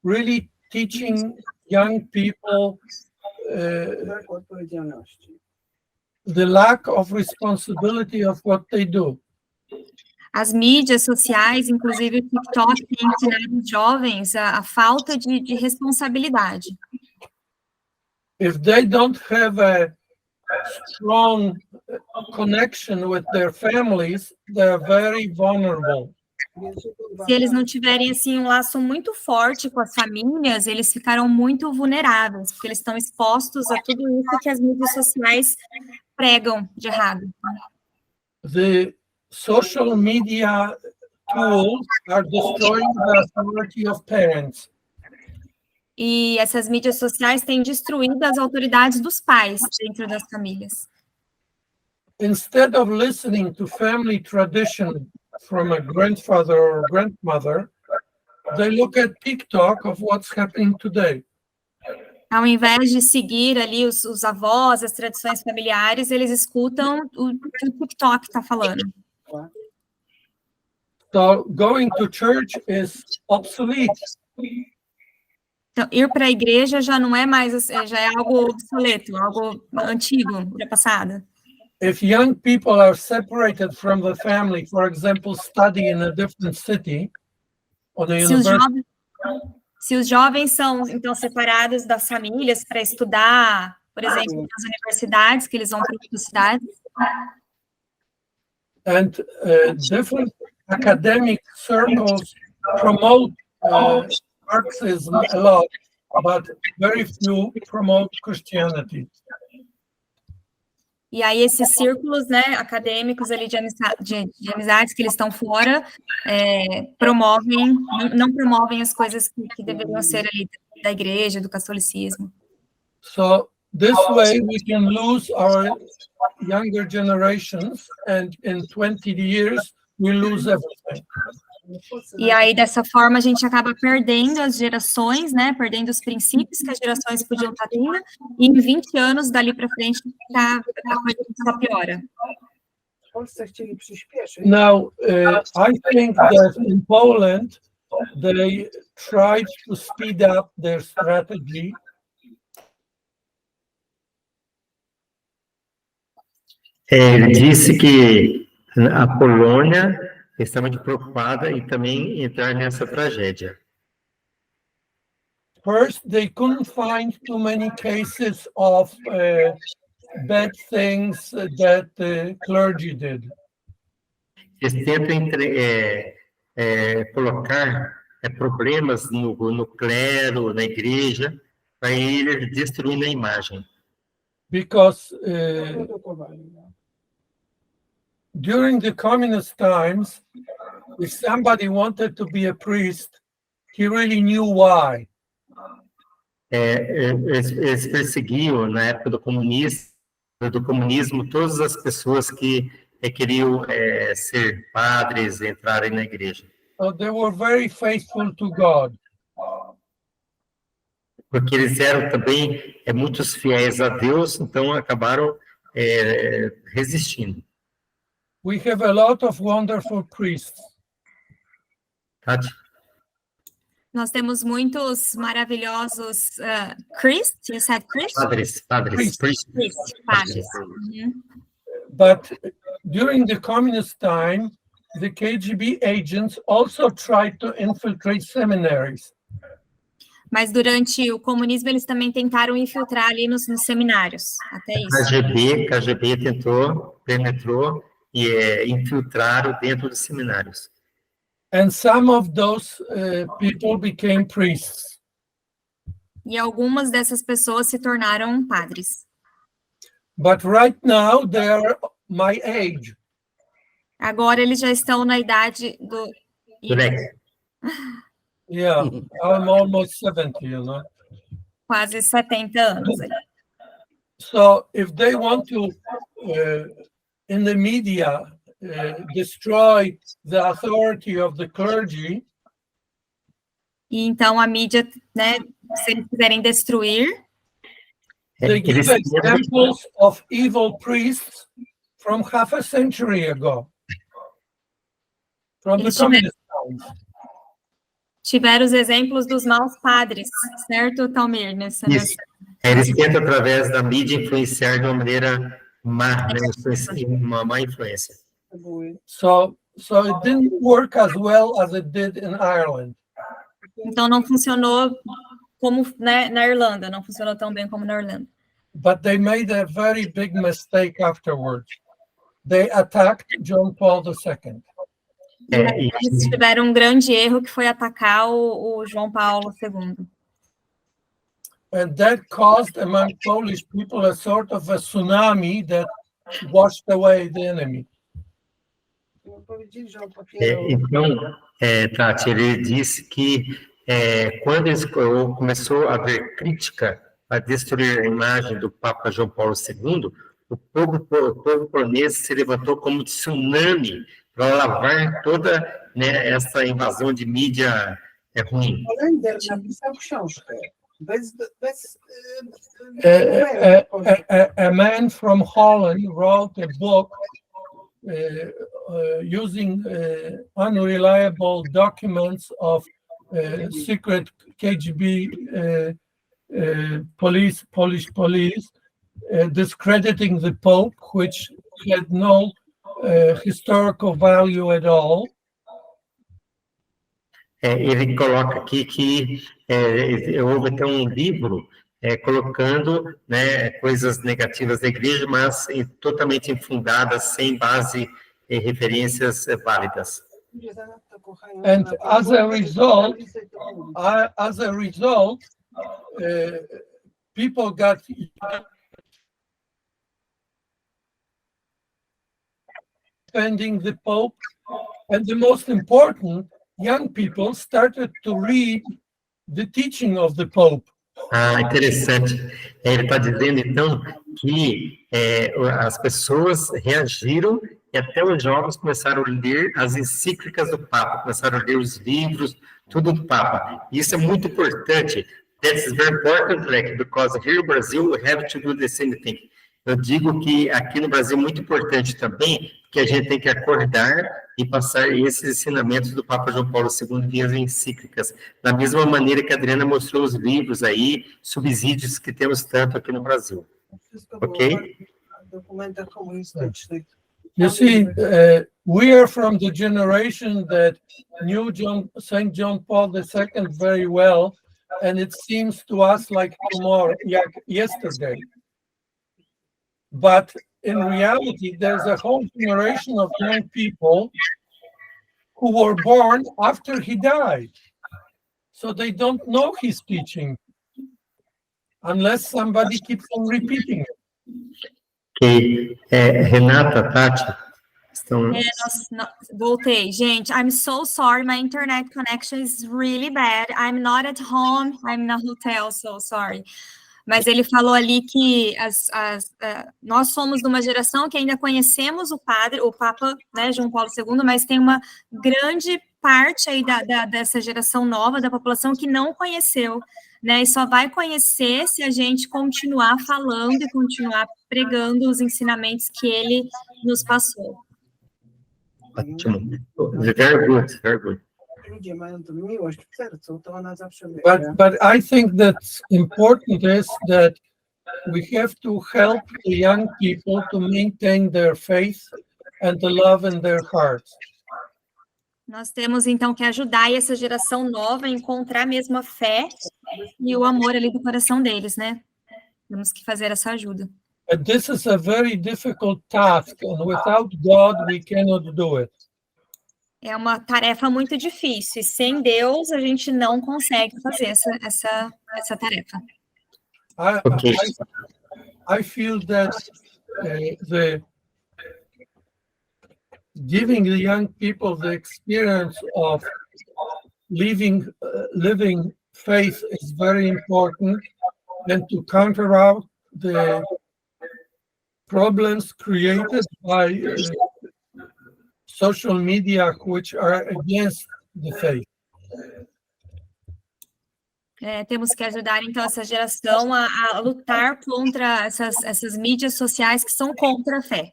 really teaching young people the lack of responsibility of what they do. As mídias sociais, inclusive o TikTok, tem ensinado os jovens a falta de responsabilidade. If they don't have a strong connection with their families, they're very vulnerable. Se eles não tiverem assim um laço muito forte com as famílias, eles ficarão muito vulneráveis, porque eles estão expostos a tudo isso que as mídias sociais pregam de errado. The social media tools are destroying the authority of parents. E essas mídias sociais têm destruído as autoridades dos pais dentro das famílias. Instead of listening to family tradition from a grandfather or grandmother, they look at TikTok of what's happening today. Ao invés de seguir ali os avós, as tradições familiares, eles escutam o que o TikTok está falando. So going to church is obsolete. Então, ir para a igreja já não é mais, já é algo obsoleto, algo antigo, ultrapassado. If young people are separated from the family, for example, study in a different city, or the university. Se os jovens são, então, separados das famílias para estudar, por exemplo, nas universidades, que eles vão para outras cidades. And different academic circles promote Marxism a lot, but very few promote Christianity. E aí esses círculos, né, acadêmicos ali de amizades que eles estão fora, não promovem as coisas que deveriam ser ali da igreja, do catolicismo. So this way we can lose our younger generations, and in 20 years we lose everything. E aí, dessa forma, a gente acaba perdendo as gerações, né? Perdendo os princípios que as gerações podiam estar tendo, e em 20 anos, dali para frente, a coisa só piora. Now, I think that in Poland, they tried to speed up their strategy. Ele disse que a Polônia está muito preocupada em também entrar nessa tragédia. First, they couldn't find too many cases of bad things that the clergy did. Eles tentam colocar problemas no clero, na igreja, para eles destruindo a imagem. Because during the communist times, if somebody wanted to be a priest, he really knew why. Eles perseguiam, na época do comunismo, todas as pessoas que queriam ser padres, entrarem na igreja. So they were very faithful to God. Porque eles eram também muitos fiéis a Deus, então acabaram resistindo. We have a lot of wonderful priests. Tati? Nós temos muitos maravilhosos priests, you said priests? Padres. Priests, padres. But during the communist time, the KGB agents also tried to infiltrate seminaries. Mas durante o comunismo eles também tentaram infiltrar ali nos seminários, até isso. KGB penetrou e infiltraram dentro dos seminários. And some of those people became priests. E algumas dessas pessoas se tornaram padres. But right now they are my age. Agora eles já estão na idade do... Yeah, I'm almost 70, you know. Quase 70 anos. So if they want to, in the media, destroy the authority of the clergy, E então a mídia, né, se eles quiserem destruir, they give examples of evil priests from half a century ago, from the communist times. Tiveram os exemplos dos maus padres, certo, Talmir? Isso. Eles tentam, através da mídia, influenciar de uma maneira má, né? Uma má influência. So it didn't work as well as it did in Ireland. Então não funcionou como, né, na Irlanda, não funcionou tão bem como na Irlanda. But they made a very big mistake afterwards. They attacked John Paul II. Eles tiveram um grande erro, que foi atacar o João Paulo II. And that caused among Polish people a sort of a tsunami that washed away the enemy. Então, Tati, ele disse que quando começou a haver crítica a destruir a imagem do Papa João Paulo II, o povo polonês se levantou como tsunami para lavar toda, né, essa invasão de mídia ruim. A man from Holland wrote a book using unreliable documents of secret KGB Polish police, discrediting the Pope, which had no historical value at all. Ele coloca aqui que houve até um livro colocando, né, coisas negativas da igreja, mas totalmente infundadas, sem base e referências válidas. And as a result, people got defending the Pope, and the most important, young people started to read the teaching of the Pope. Interessante. Ele está dizendo, então, que as pessoas reagiram e até os jovens começaram a ler as encíclicas do Papa, começaram a ler os livros, tudo do Papa. Isso é muito importante. That's very important, like, because here in Brazil we have to do the same thing. Eu digo que aqui no Brasil é muito importante também que a gente tem que acordar e passar esses ensinamentos do Papa João Paulo II via as encíclicas, da mesma maneira que a Adriana mostrou os livros aí, subsídios que temos tanto aqui no Brasil. Ok? You see, we are from the generation that knew St. John Paul II very well, and it seems to us like tomorrow, yesterday. But in reality, there's a whole generation of young people who were born after he died. So they don't know his teaching unless somebody keeps on repeating it. Ok. Renata, Tati, estão... Voltei. Gente, I'm so sorry, my internet connection is really bad. I'm not at home, I'm in a hotel, so sorry. Mas ele falou ali que nós somos de uma geração que ainda conhecemos o Papa, né, João Paulo II, mas tem uma grande parte aí dessa geração nova da população que não conheceu, né, e só vai conhecer se a gente continuar falando e continuar pregando os ensinamentos que ele nos passou. Ótimo. Very good, very good. But I think that's important is that we have to help the young people to maintain their faith and the love in their hearts. Nós temos, então, que ajudar essa geração nova a encontrar mesmo a fé e o amor ali do coração deles, né? Temos que fazer essa ajuda. And this is a very difficult task, and without God, we cannot do it. É uma tarefa muito difícil, e sem Deus a gente não consegue fazer essa tarefa. I feel that giving the young people the experience of living faith is very important, and to counteract the problems created by social media, which are against the faith. Temos que ajudar, então, essa geração a lutar contra essas mídias sociais que são contra a fé.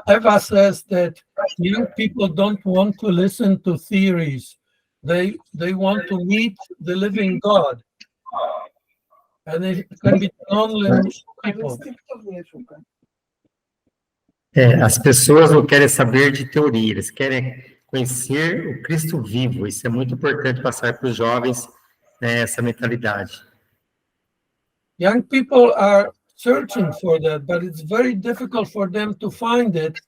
Eva says that young people don't want to listen to theories. They want to meet the living God. And it can be only people. As pessoas não querem saber de teoria, eles querem conhecer o Cristo vivo. Isso é muito importante passar para os jovens, né, essa mentalidade. Young people are searching for that, but it's very difficult for them to find it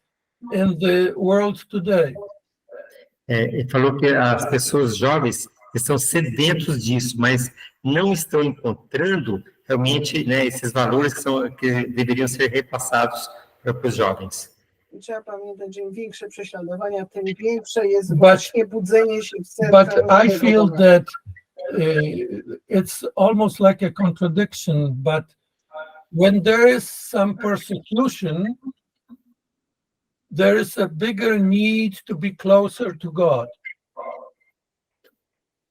in the world today. Ele falou que as pessoas jovens estão sedentos disso, mas não estão encontrando realmente, né, esses valores que deveriam ser repassados para os jovens. But I feel that it's almost like a contradiction, but when there is some persecution, there is a bigger need to be closer to God.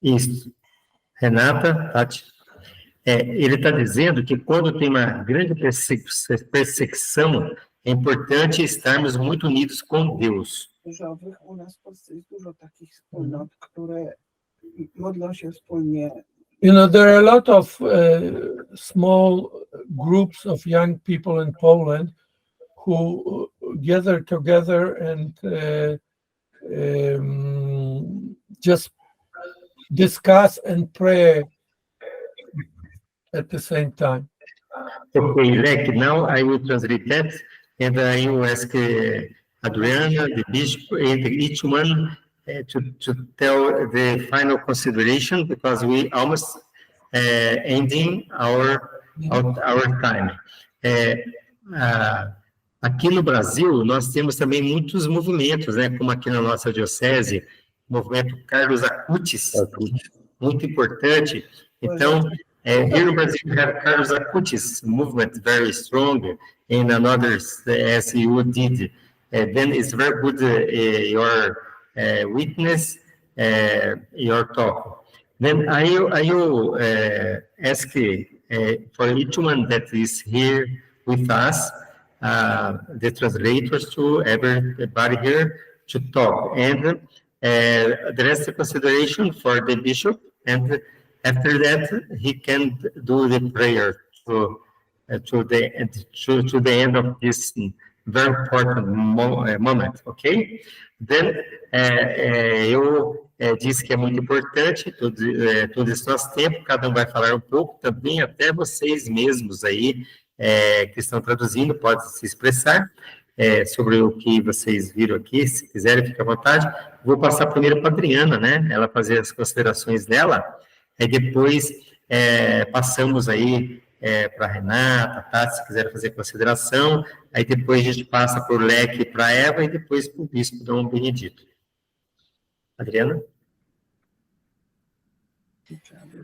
Isso. Renata, Tati. Ele está dizendo que quando tem uma grande perseguição, é importante estarmos muito unidos com Deus. You know, there are a lot of small groups of young people in Poland who gather together and just discuss and pray at the same time. Okay, Lek, now I will translate that, and I will ask Adriana, the bishop, and each one to tell the final consideration, because we almost ending our time. Aqui no Brasil, nós temos também muitos movimentos, né, como aqui na nossa diocese, o movimento Carlos Acutis, muito importante. Então, here in Brazil, we have Carlos Acutis movement, very strong, and another, as you did. Then it's very good, your witness, your talk. Then I will ask for each one that is here with us, the translators, to everybody here to talk. And the rest of consideration for the bishop, and after that, he can do the prayer to the end of this very important moment, ok? Then, eu disse que é muito importante, todo esse nosso tempo, cada um vai falar um pouco também, até vocês mesmos aí, que estão traduzindo, podem se expressar sobre o que vocês viram aqui, se quiserem, fique à vontade. Vou passar primeiro para a Adriana, né, ela fazer as considerações dela, aí depois passamos aí para a Renata, tá, se quiser fazer consideração, aí depois a gente passa por Leque para a Eva e depois para o bispo Dom Benedito. Adriana?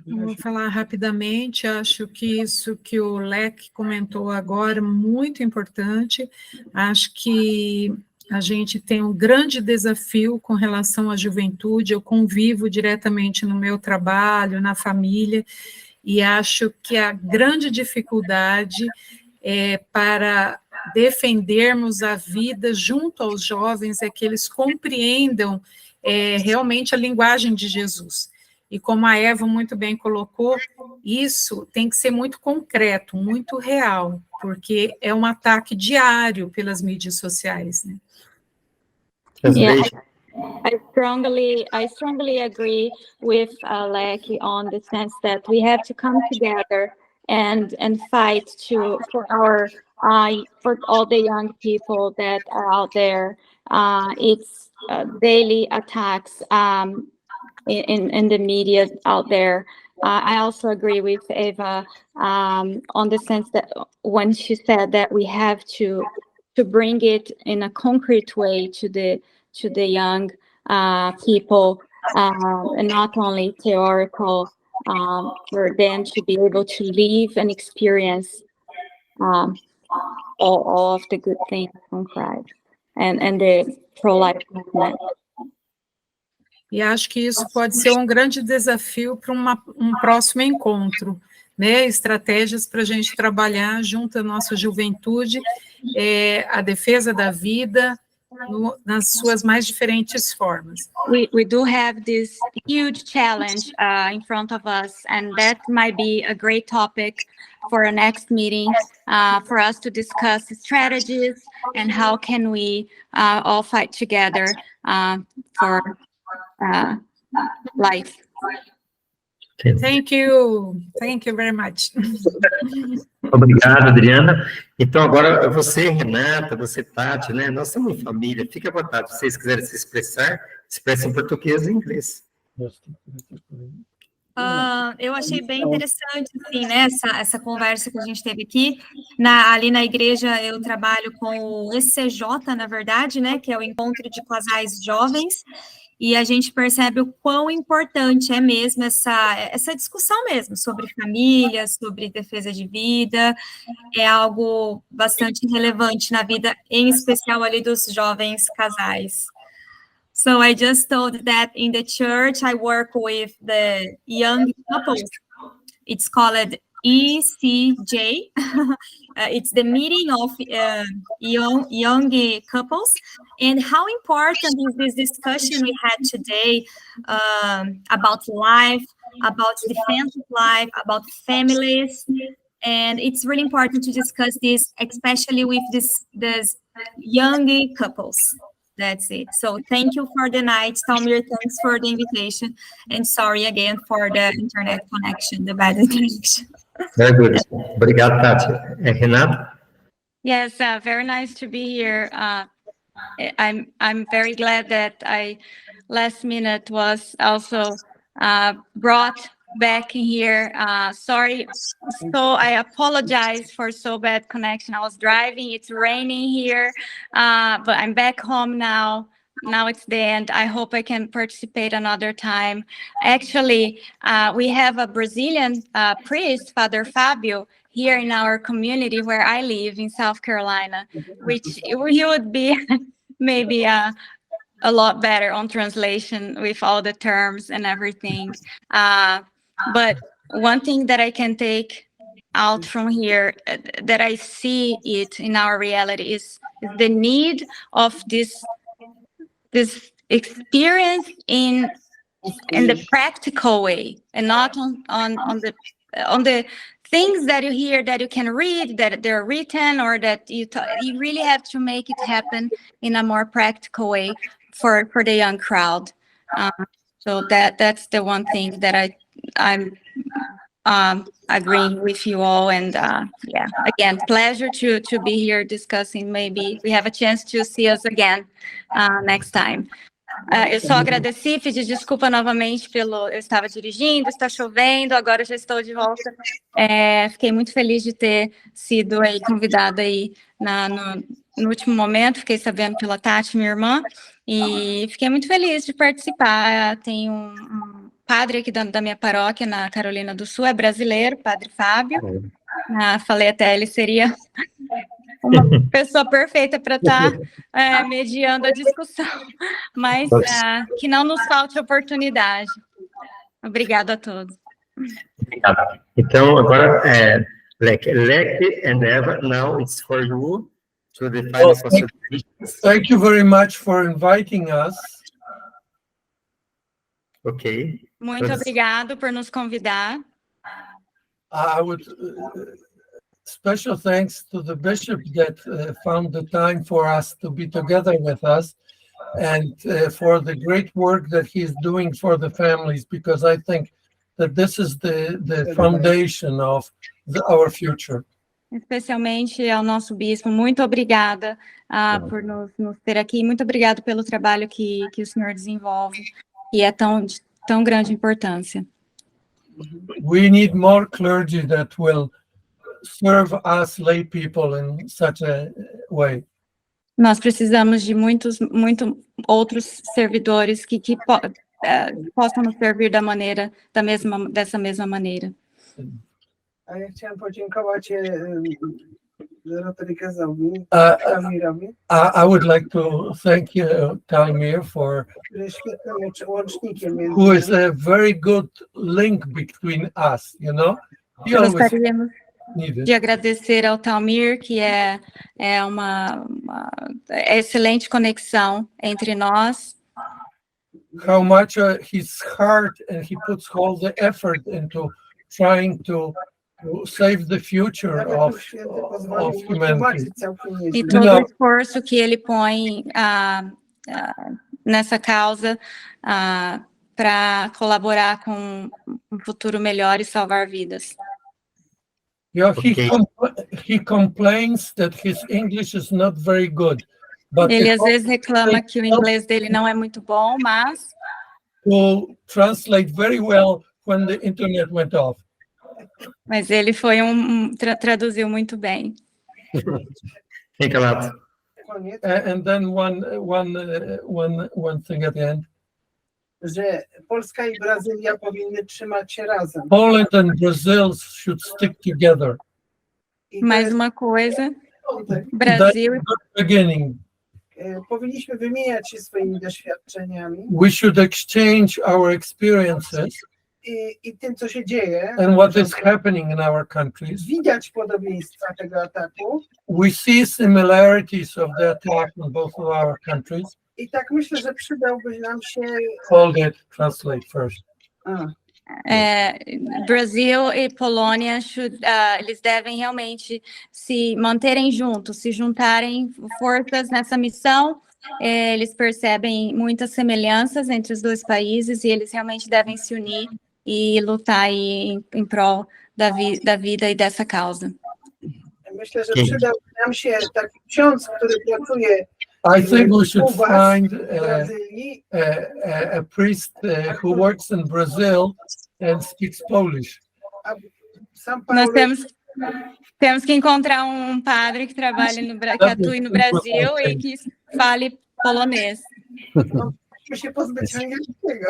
Vou falar rapidamente, acho que isso que o Leque comentou agora é muito importante, acho que a gente tem um grande desafio com relação à juventude, eu convivo diretamente no meu trabalho, na família, e acho que a grande dificuldade para defendermos a vida junto aos jovens é que eles compreendam realmente a linguagem de Jesus. E como a Eva muito bem colocou, isso tem que ser muito concreto, muito real, porque é um ataque diário pelas mídias sociais, né? Yeah, I strongly agree with Lecky on the sense that we have to come together and fight for all the young people that are out there. It's daily attacks in the media out there. I also agree with Eva on the sense that when she said that we have to bring it in a concrete way to the young people, and not only theoretical, for them to be able to live and experience all of the good things from Christ and the pro-life movement. E acho que isso pode ser um grande desafio para um próximo encontro, né? Estratégias para a gente trabalhar junto à nossa juventude, a defesa da vida, nas suas mais diferentes formas. We do have this huge challenge in front of us, and that might be a great topic for a next meeting, for us to discuss strategies and how can we all fight together for life. Thank you very much. Obrigado, Adriana. Então, agora, você, Renata, você, Tati, né? Nós somos família, fique à vontade. Se vocês quiserem se expressar, expressem em português e inglês. Eu achei bem interessante, assim, né, essa conversa que a gente teve aqui. Ali na igreja eu trabalho com o ECJ, na verdade, né, que é o Encontro de Casais Jovens, e a gente percebe o quão importante é mesmo essa discussão mesmo, sobre família, sobre defesa de vida, é algo bastante relevante na vida, em especial ali dos jovens casais. So I just told that in the church I work with the young couples. It's called ECJ. It's the meeting of young couples. And how important is this discussion we had today about life, about defense of life, about families. And it's really important to discuss this, especially with these young couples. That's it. So thank you for the night, Talmir. Thanks for the invitation. And sorry again for the internet connection, the bad connection. Very good. Obrigado, Tati. Renata? Yes, very nice to be here. I'm very glad that last minute was also brought back here. Sorry, so I apologize for so bad connection. I was driving, it's raining here, but I'm back home now. Now it's the end. I hope I can participate another time. Actually, we have a Brazilian priest, Father Fabio, here in our community where I live in South Carolina, which he would be maybe a lot better on translation with all the terms and everything. But one thing that I can take out from here, that I see it in our reality, is the need of this experience in the practical way, and not on the things that you hear, that you can read, that they're written, or that you really have to make it happen in a more practical way for the young crowd. So that's the one thing that I'm agreeing with you all, and yeah, again, pleasure to be here discussing. Maybe we have a chance to see us again next time. Eu só agradeci, pedi desculpa novamente eu estava dirigindo, está chovendo, agora eu já estou de volta. Fiquei muito feliz de ter sido aí convidada aí no último momento, fiquei sabendo pela Tati, minha irmã, e fiquei muito feliz de participar. Tem um padre aqui da minha paróquia, na Carolina do Sul, é brasileiro, Padre Fábio. Falei até, ele seria uma pessoa perfeita para estar mediando a discussão, mas que não nos falte oportunidade. Obrigada a todos. Obrigado. Então, agora, Leque and Eva, now it's for you to define the possibilities. Thank you very much for inviting us. Ok. Muito obrigado por nos convidar. I would special thanks to the bishop that found the time for us to be together with us, and for the great work that he's doing for the families, because I think that this is the foundation of our future. Especialmente ao nosso bispo, muito obrigada por nos ter aqui, muito obrigado pelo trabalho que o senhor desenvolve, e é de tão grande importância. We need more clergy that will serve us lay people in such a way. Nós precisamos de muitos outros servidores que possam nos servir dessa mesma maneira. A ja chciałam podziękować Rodrygezowi, Tamirowi. I would like to thank you, Talmir, for who is a very good link between us, you know? Gostaríamos de agradecer ao Talmir, que é uma excelente conexão entre nós. How much his heart, and he puts all the effort into trying to save the future of humanity. E todo o esforço que ele põe nessa causa para colaborar com um futuro melhor e salvar vidas. Yeah, he complains that his English is not very good. But ele às vezes reclama que o inglês dele não é muito bom, mas will translate very well when the internet went off. Mas ele foi traduziu muito bem. Fica lá. And then one thing at the end. Że Polska i Brazylia powinny trzymać się razem. Poland and Brazil should stick together. Mais uma coisa, Brasil powinniśmy wymieniać się swoimi doświadczeniami. We should exchange our experiences. I tym, co się dzieje. And what is happening in our countries. Widać podobieństwa tego ataku. We see similarities of the attack in both of our countries. I tak myślę, że przydałby nam się. Hold it, translate first. Brasil e Polônia eles devem realmente se manterem juntos, se juntarem forças nessa missão. Eles percebem muitas semelhanças entre os dois países e eles realmente devem se unir e lutar aí em prol da vida e dessa causa. Myślę, że przydałby nam się taki ksiądz, który pracuje. I think we should find a priest who works in Brazil and speaks Polish. Nós temos que encontrar padre que trabalhe que atue no Brasil e que fale polonês.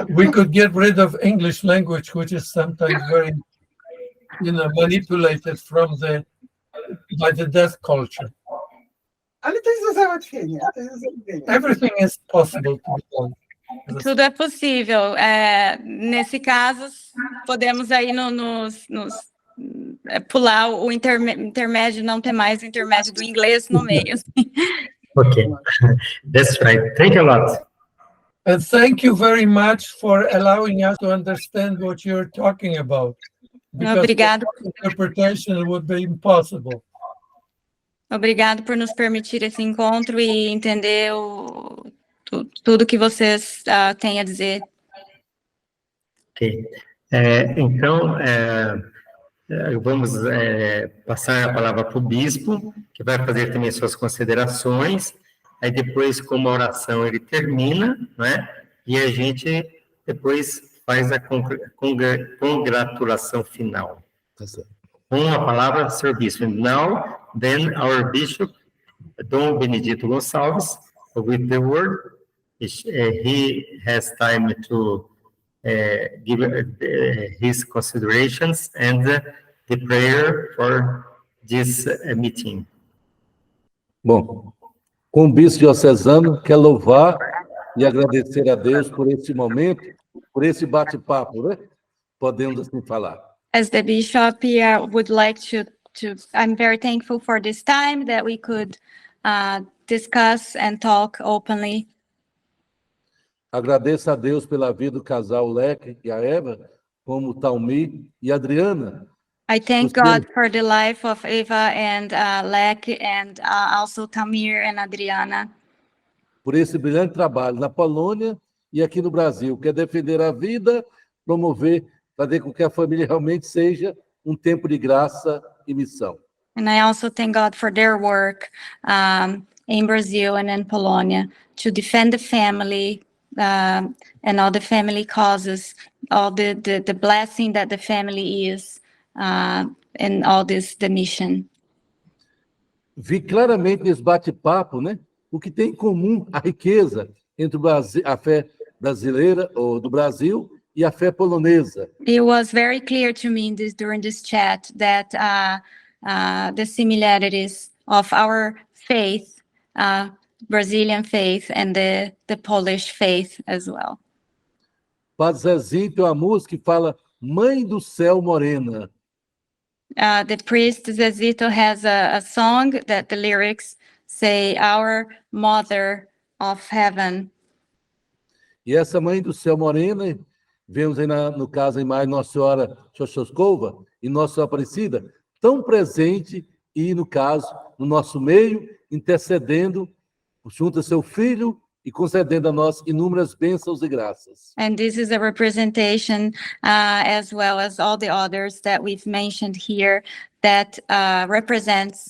We could get rid of English language, which is sometimes very, manipulated by the death culture. Ale to jest do załatwienia. Everything is possible to be done. Tudo é possível. Nesse caso, podemos aí pular o intermédio, não ter mais o intermédio do inglês no meio. Okay, that's right. Thank you a lot. And thank you very much for allowing us to understand what you're talking about. Obrigado. Interpretation would be impossible. Obrigado por nos permitir esse encontro e entender tudo que vocês têm a dizer. Ok. Então, vamos passar a palavra para o bispo, que vai fazer também suas considerações. Aí depois, com uma oração, ele termina, né? E a gente depois faz a congratulação final. Com a palavra, Sr. Bispo. Now, then our Bishop, Dom Benedito Gonçalves, with the word. He has time to give his considerations and the prayer for this meeting. Bom, como bispo diocesano, quero louvar e agradecer a Deus por esse momento, por esse bate-papo, né? Podemos assim falar. As the bishop here, would like to I'm very thankful for this time that we could discuss and talk openly. Agradeço a Deus pela vida do casal Leque e a Eva, como Talmi e Adriana. I thank God for the life of Eva and Lek, and also Tamir and Adriana. Por esse brilhante trabalho na Polônia e aqui no Brasil, que é defender a vida, promover, fazer com que a família realmente seja tempo de graça e missão. And I also thank God for their work in Brazil and in Polonia to defend the family and all the family causes, all the blessing that the family is, and all this, the mission. Vi claramente nesse bate-papo, né, o que tem em comum a riqueza entre o Brasil, a fé brasileira ou do Brasil e a fé polonesa. It was very clear to me during this chat that the similarities of our faith, Brazilian faith, and the Polish faith as well. Padre Zezinho tem uma música que fala Mãe do Céu Morena. The priest Zezito has a song that the lyrics say, Our Mother of Heaven. E essa Mãe do Céu Morena, vemos aí no caso em maio Nossa Senhora Xoxoscova e Nossa Senhora Aparecida, tão presente e, no caso, no nosso meio, intercedendo junto a seu Filho e concedendo a nós inúmeras bênçãos e graças. And this is a representation, as well as all the others that we've mentioned here, that represents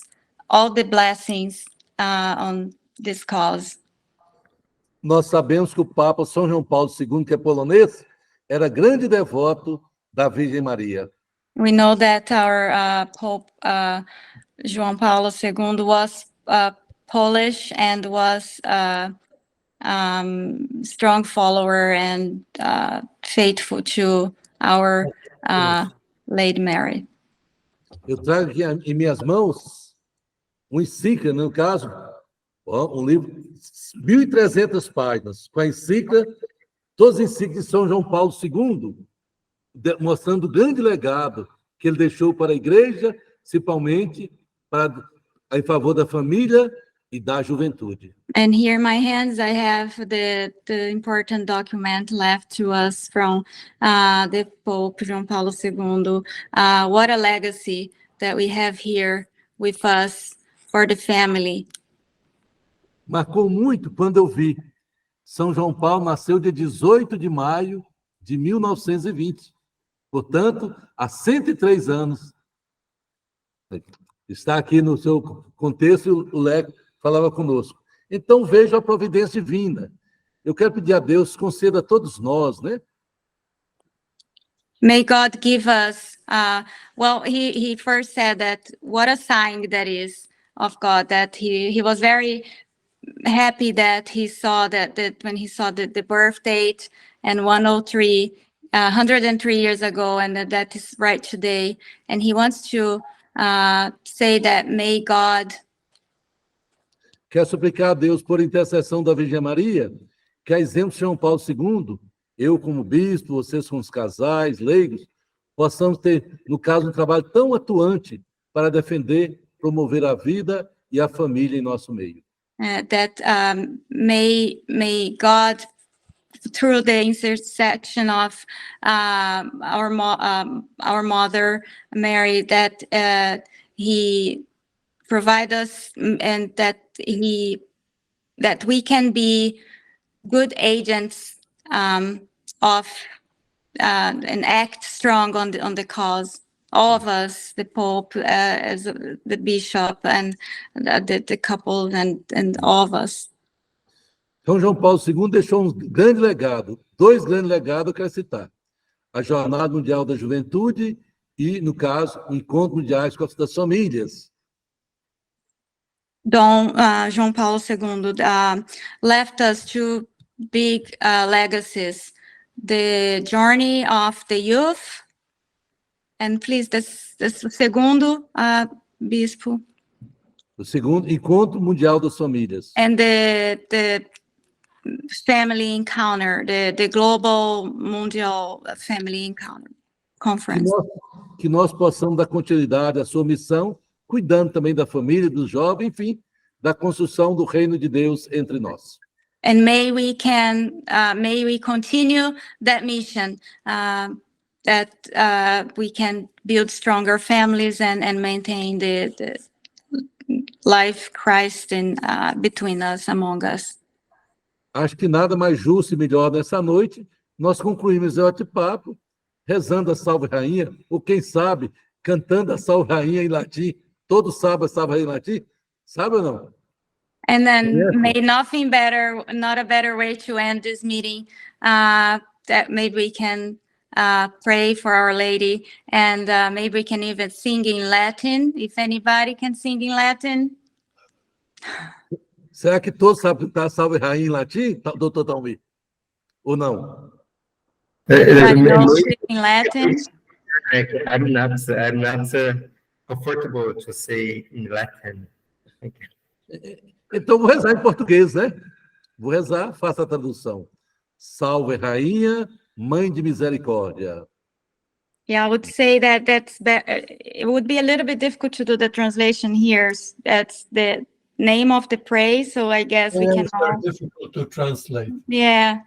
all the blessings on this cause. Nós sabemos que o Papa São João Paulo II, que é polonês, era grande devoto da Virgem Maria. We know that our Pope João Paulo II was Polish and was strong follower and faithful to our Lady Mary. Eu trago aqui em minhas mãos encíclica, no caso, um livro, 1.300 páginas, com a encíclica, todas as encíclicas de São João Paulo II, mostrando o grande legado que ele deixou para a igreja, principalmente em favor da família e da juventude. And here in my hands, I have the important document left to us from the Pope João Paulo II. What a legacy that we have here with us for the family. Marcou muito quando eu vi. São João Paulo nasceu dia 18 de maio de 1920. Portanto, há 103 anos. Está aqui no seu contexto, o Leco falava conosco. Então, vejo a providência divina. Eu quero pedir a Deus, conceda a todos nós, né? May God give us, well, he first said that what a sign that is of God, that he was very happy that he saw that when he saw the birth date and 103 years ago, and that is right today. And he wants to say that may God... Quero suplicar a Deus, por intercessão da Virgem Maria, que a exemplo de São Paulo II, eu como bispo, vocês como os casais, leigos, possamos ter, no caso, um trabalho tão atuante para defender, promover a vida e a família em nosso meio. That may God, through the intercession of our Mother Mary, that he provide us, and that we can be good agents of and act strong on the cause. All of us, the Pope, as the Bishop, and the couple, and all of us. São João Paulo II deixou um grande legado, 2 grandes legados eu quero citar. A Jornada Mundial da Juventude e, no caso, o Encontro Mundial das Famílias. Dom João Paulo II left us 2 big legacies: the journey of the youth, and please, this segundo, bispo. O segundo, Encontro Mundial das Famílias. And the family encounter, the global mundial family encounter conference. Que nós possamos dar continuidade à sua missão, cuidando também da família, dos jovens, enfim, da construção do reino de Deus entre nós. And may we continue that mission, that we can build stronger families and maintain the life Christ in between us, among us. Acho que nada mais justo e melhor nessa noite, nós concluímos o bate-papo, rezando a Salve Rainha, ou quem sabe, cantando a Salve Rainha em latim. Todos sabem a Salve Rainha em latim? Sabe ou não? And then may not a better way to end this meeting, that maybe we can pray for Our Lady, and maybe we can even sing in Latin, if anybody can sing in Latin. Será que todos sabem cantar Salve Rainha em latim, doutor Talmir? Ou não? In Latin. I'm not comfortable to say in Latin. Então, vou rezar em português, né? Vou rezar, faça a tradução. Salve Rainha, Mãe de Misericórdia. Yeah, I would say that it would be a little bit difficult to do the translation here. That's the name of the praise, so I guess we can all... It's difficult to translate. Yeah.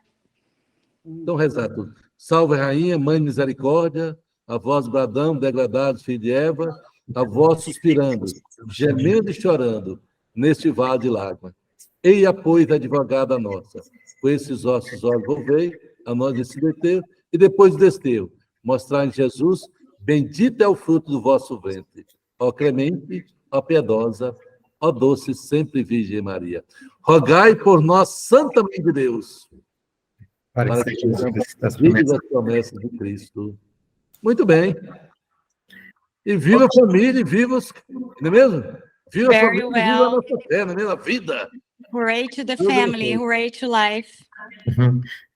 Então, rezar tudo. Salve Rainha, Mãe de Misericórdia, a vós bradamos, degradados, filho de Eva, a vós suspirando, gemendo e chorando, neste vale de lágrimas. Eia, pois, advogada nossa, com esses ossos olhos volvei, a nós esse deter, e depois do desterro, mostrar em Jesus, bendito é o fruto do vosso ventre. Ó clemente, ó piedosa, ó doce sempre Virgem Maria. Rogai por nós, Santa Mãe de Deus, para que sejamos dignos das promessas de Cristo. Muito bem. E viva a família, e viva os... Não é mesmo? Viva a família, viva a nossa fé, não é mesmo? A vida. Hooray to the family, hooray to life.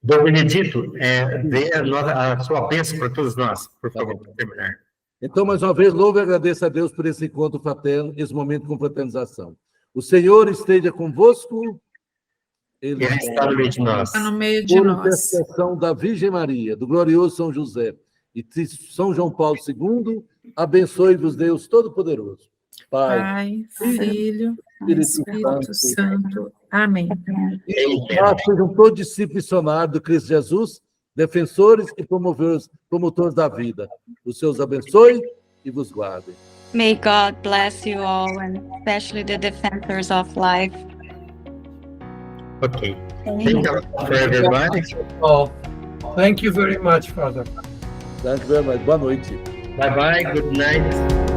Dom Benedito, dê a sua bênção para todos nós, por favor, para terminar. Então, mais uma vez, louvo e agradeço a Deus por esse encontro fraterno, esse momento de confraternização. O Senhor esteja convosco. Ele está no meio de nós. Está no meio de Por nós. intercessão da Virgem Maria, do glorioso São José e de São João Paulo II, abençoe-vos Deus Todo-Poderoso. Pai, Filho, Espírito Santo. Amém. E sejam todos discípulos missionários do Cristo Jesus, defensores e promotores da vida. Os seus abençoe e vos guarde. May God bless you all, and especially the defenders of life. Okay. Thank you for everybody. Oh, thank you very much, Father. Thank you very much. Boa noite. Bye-bye. Good night.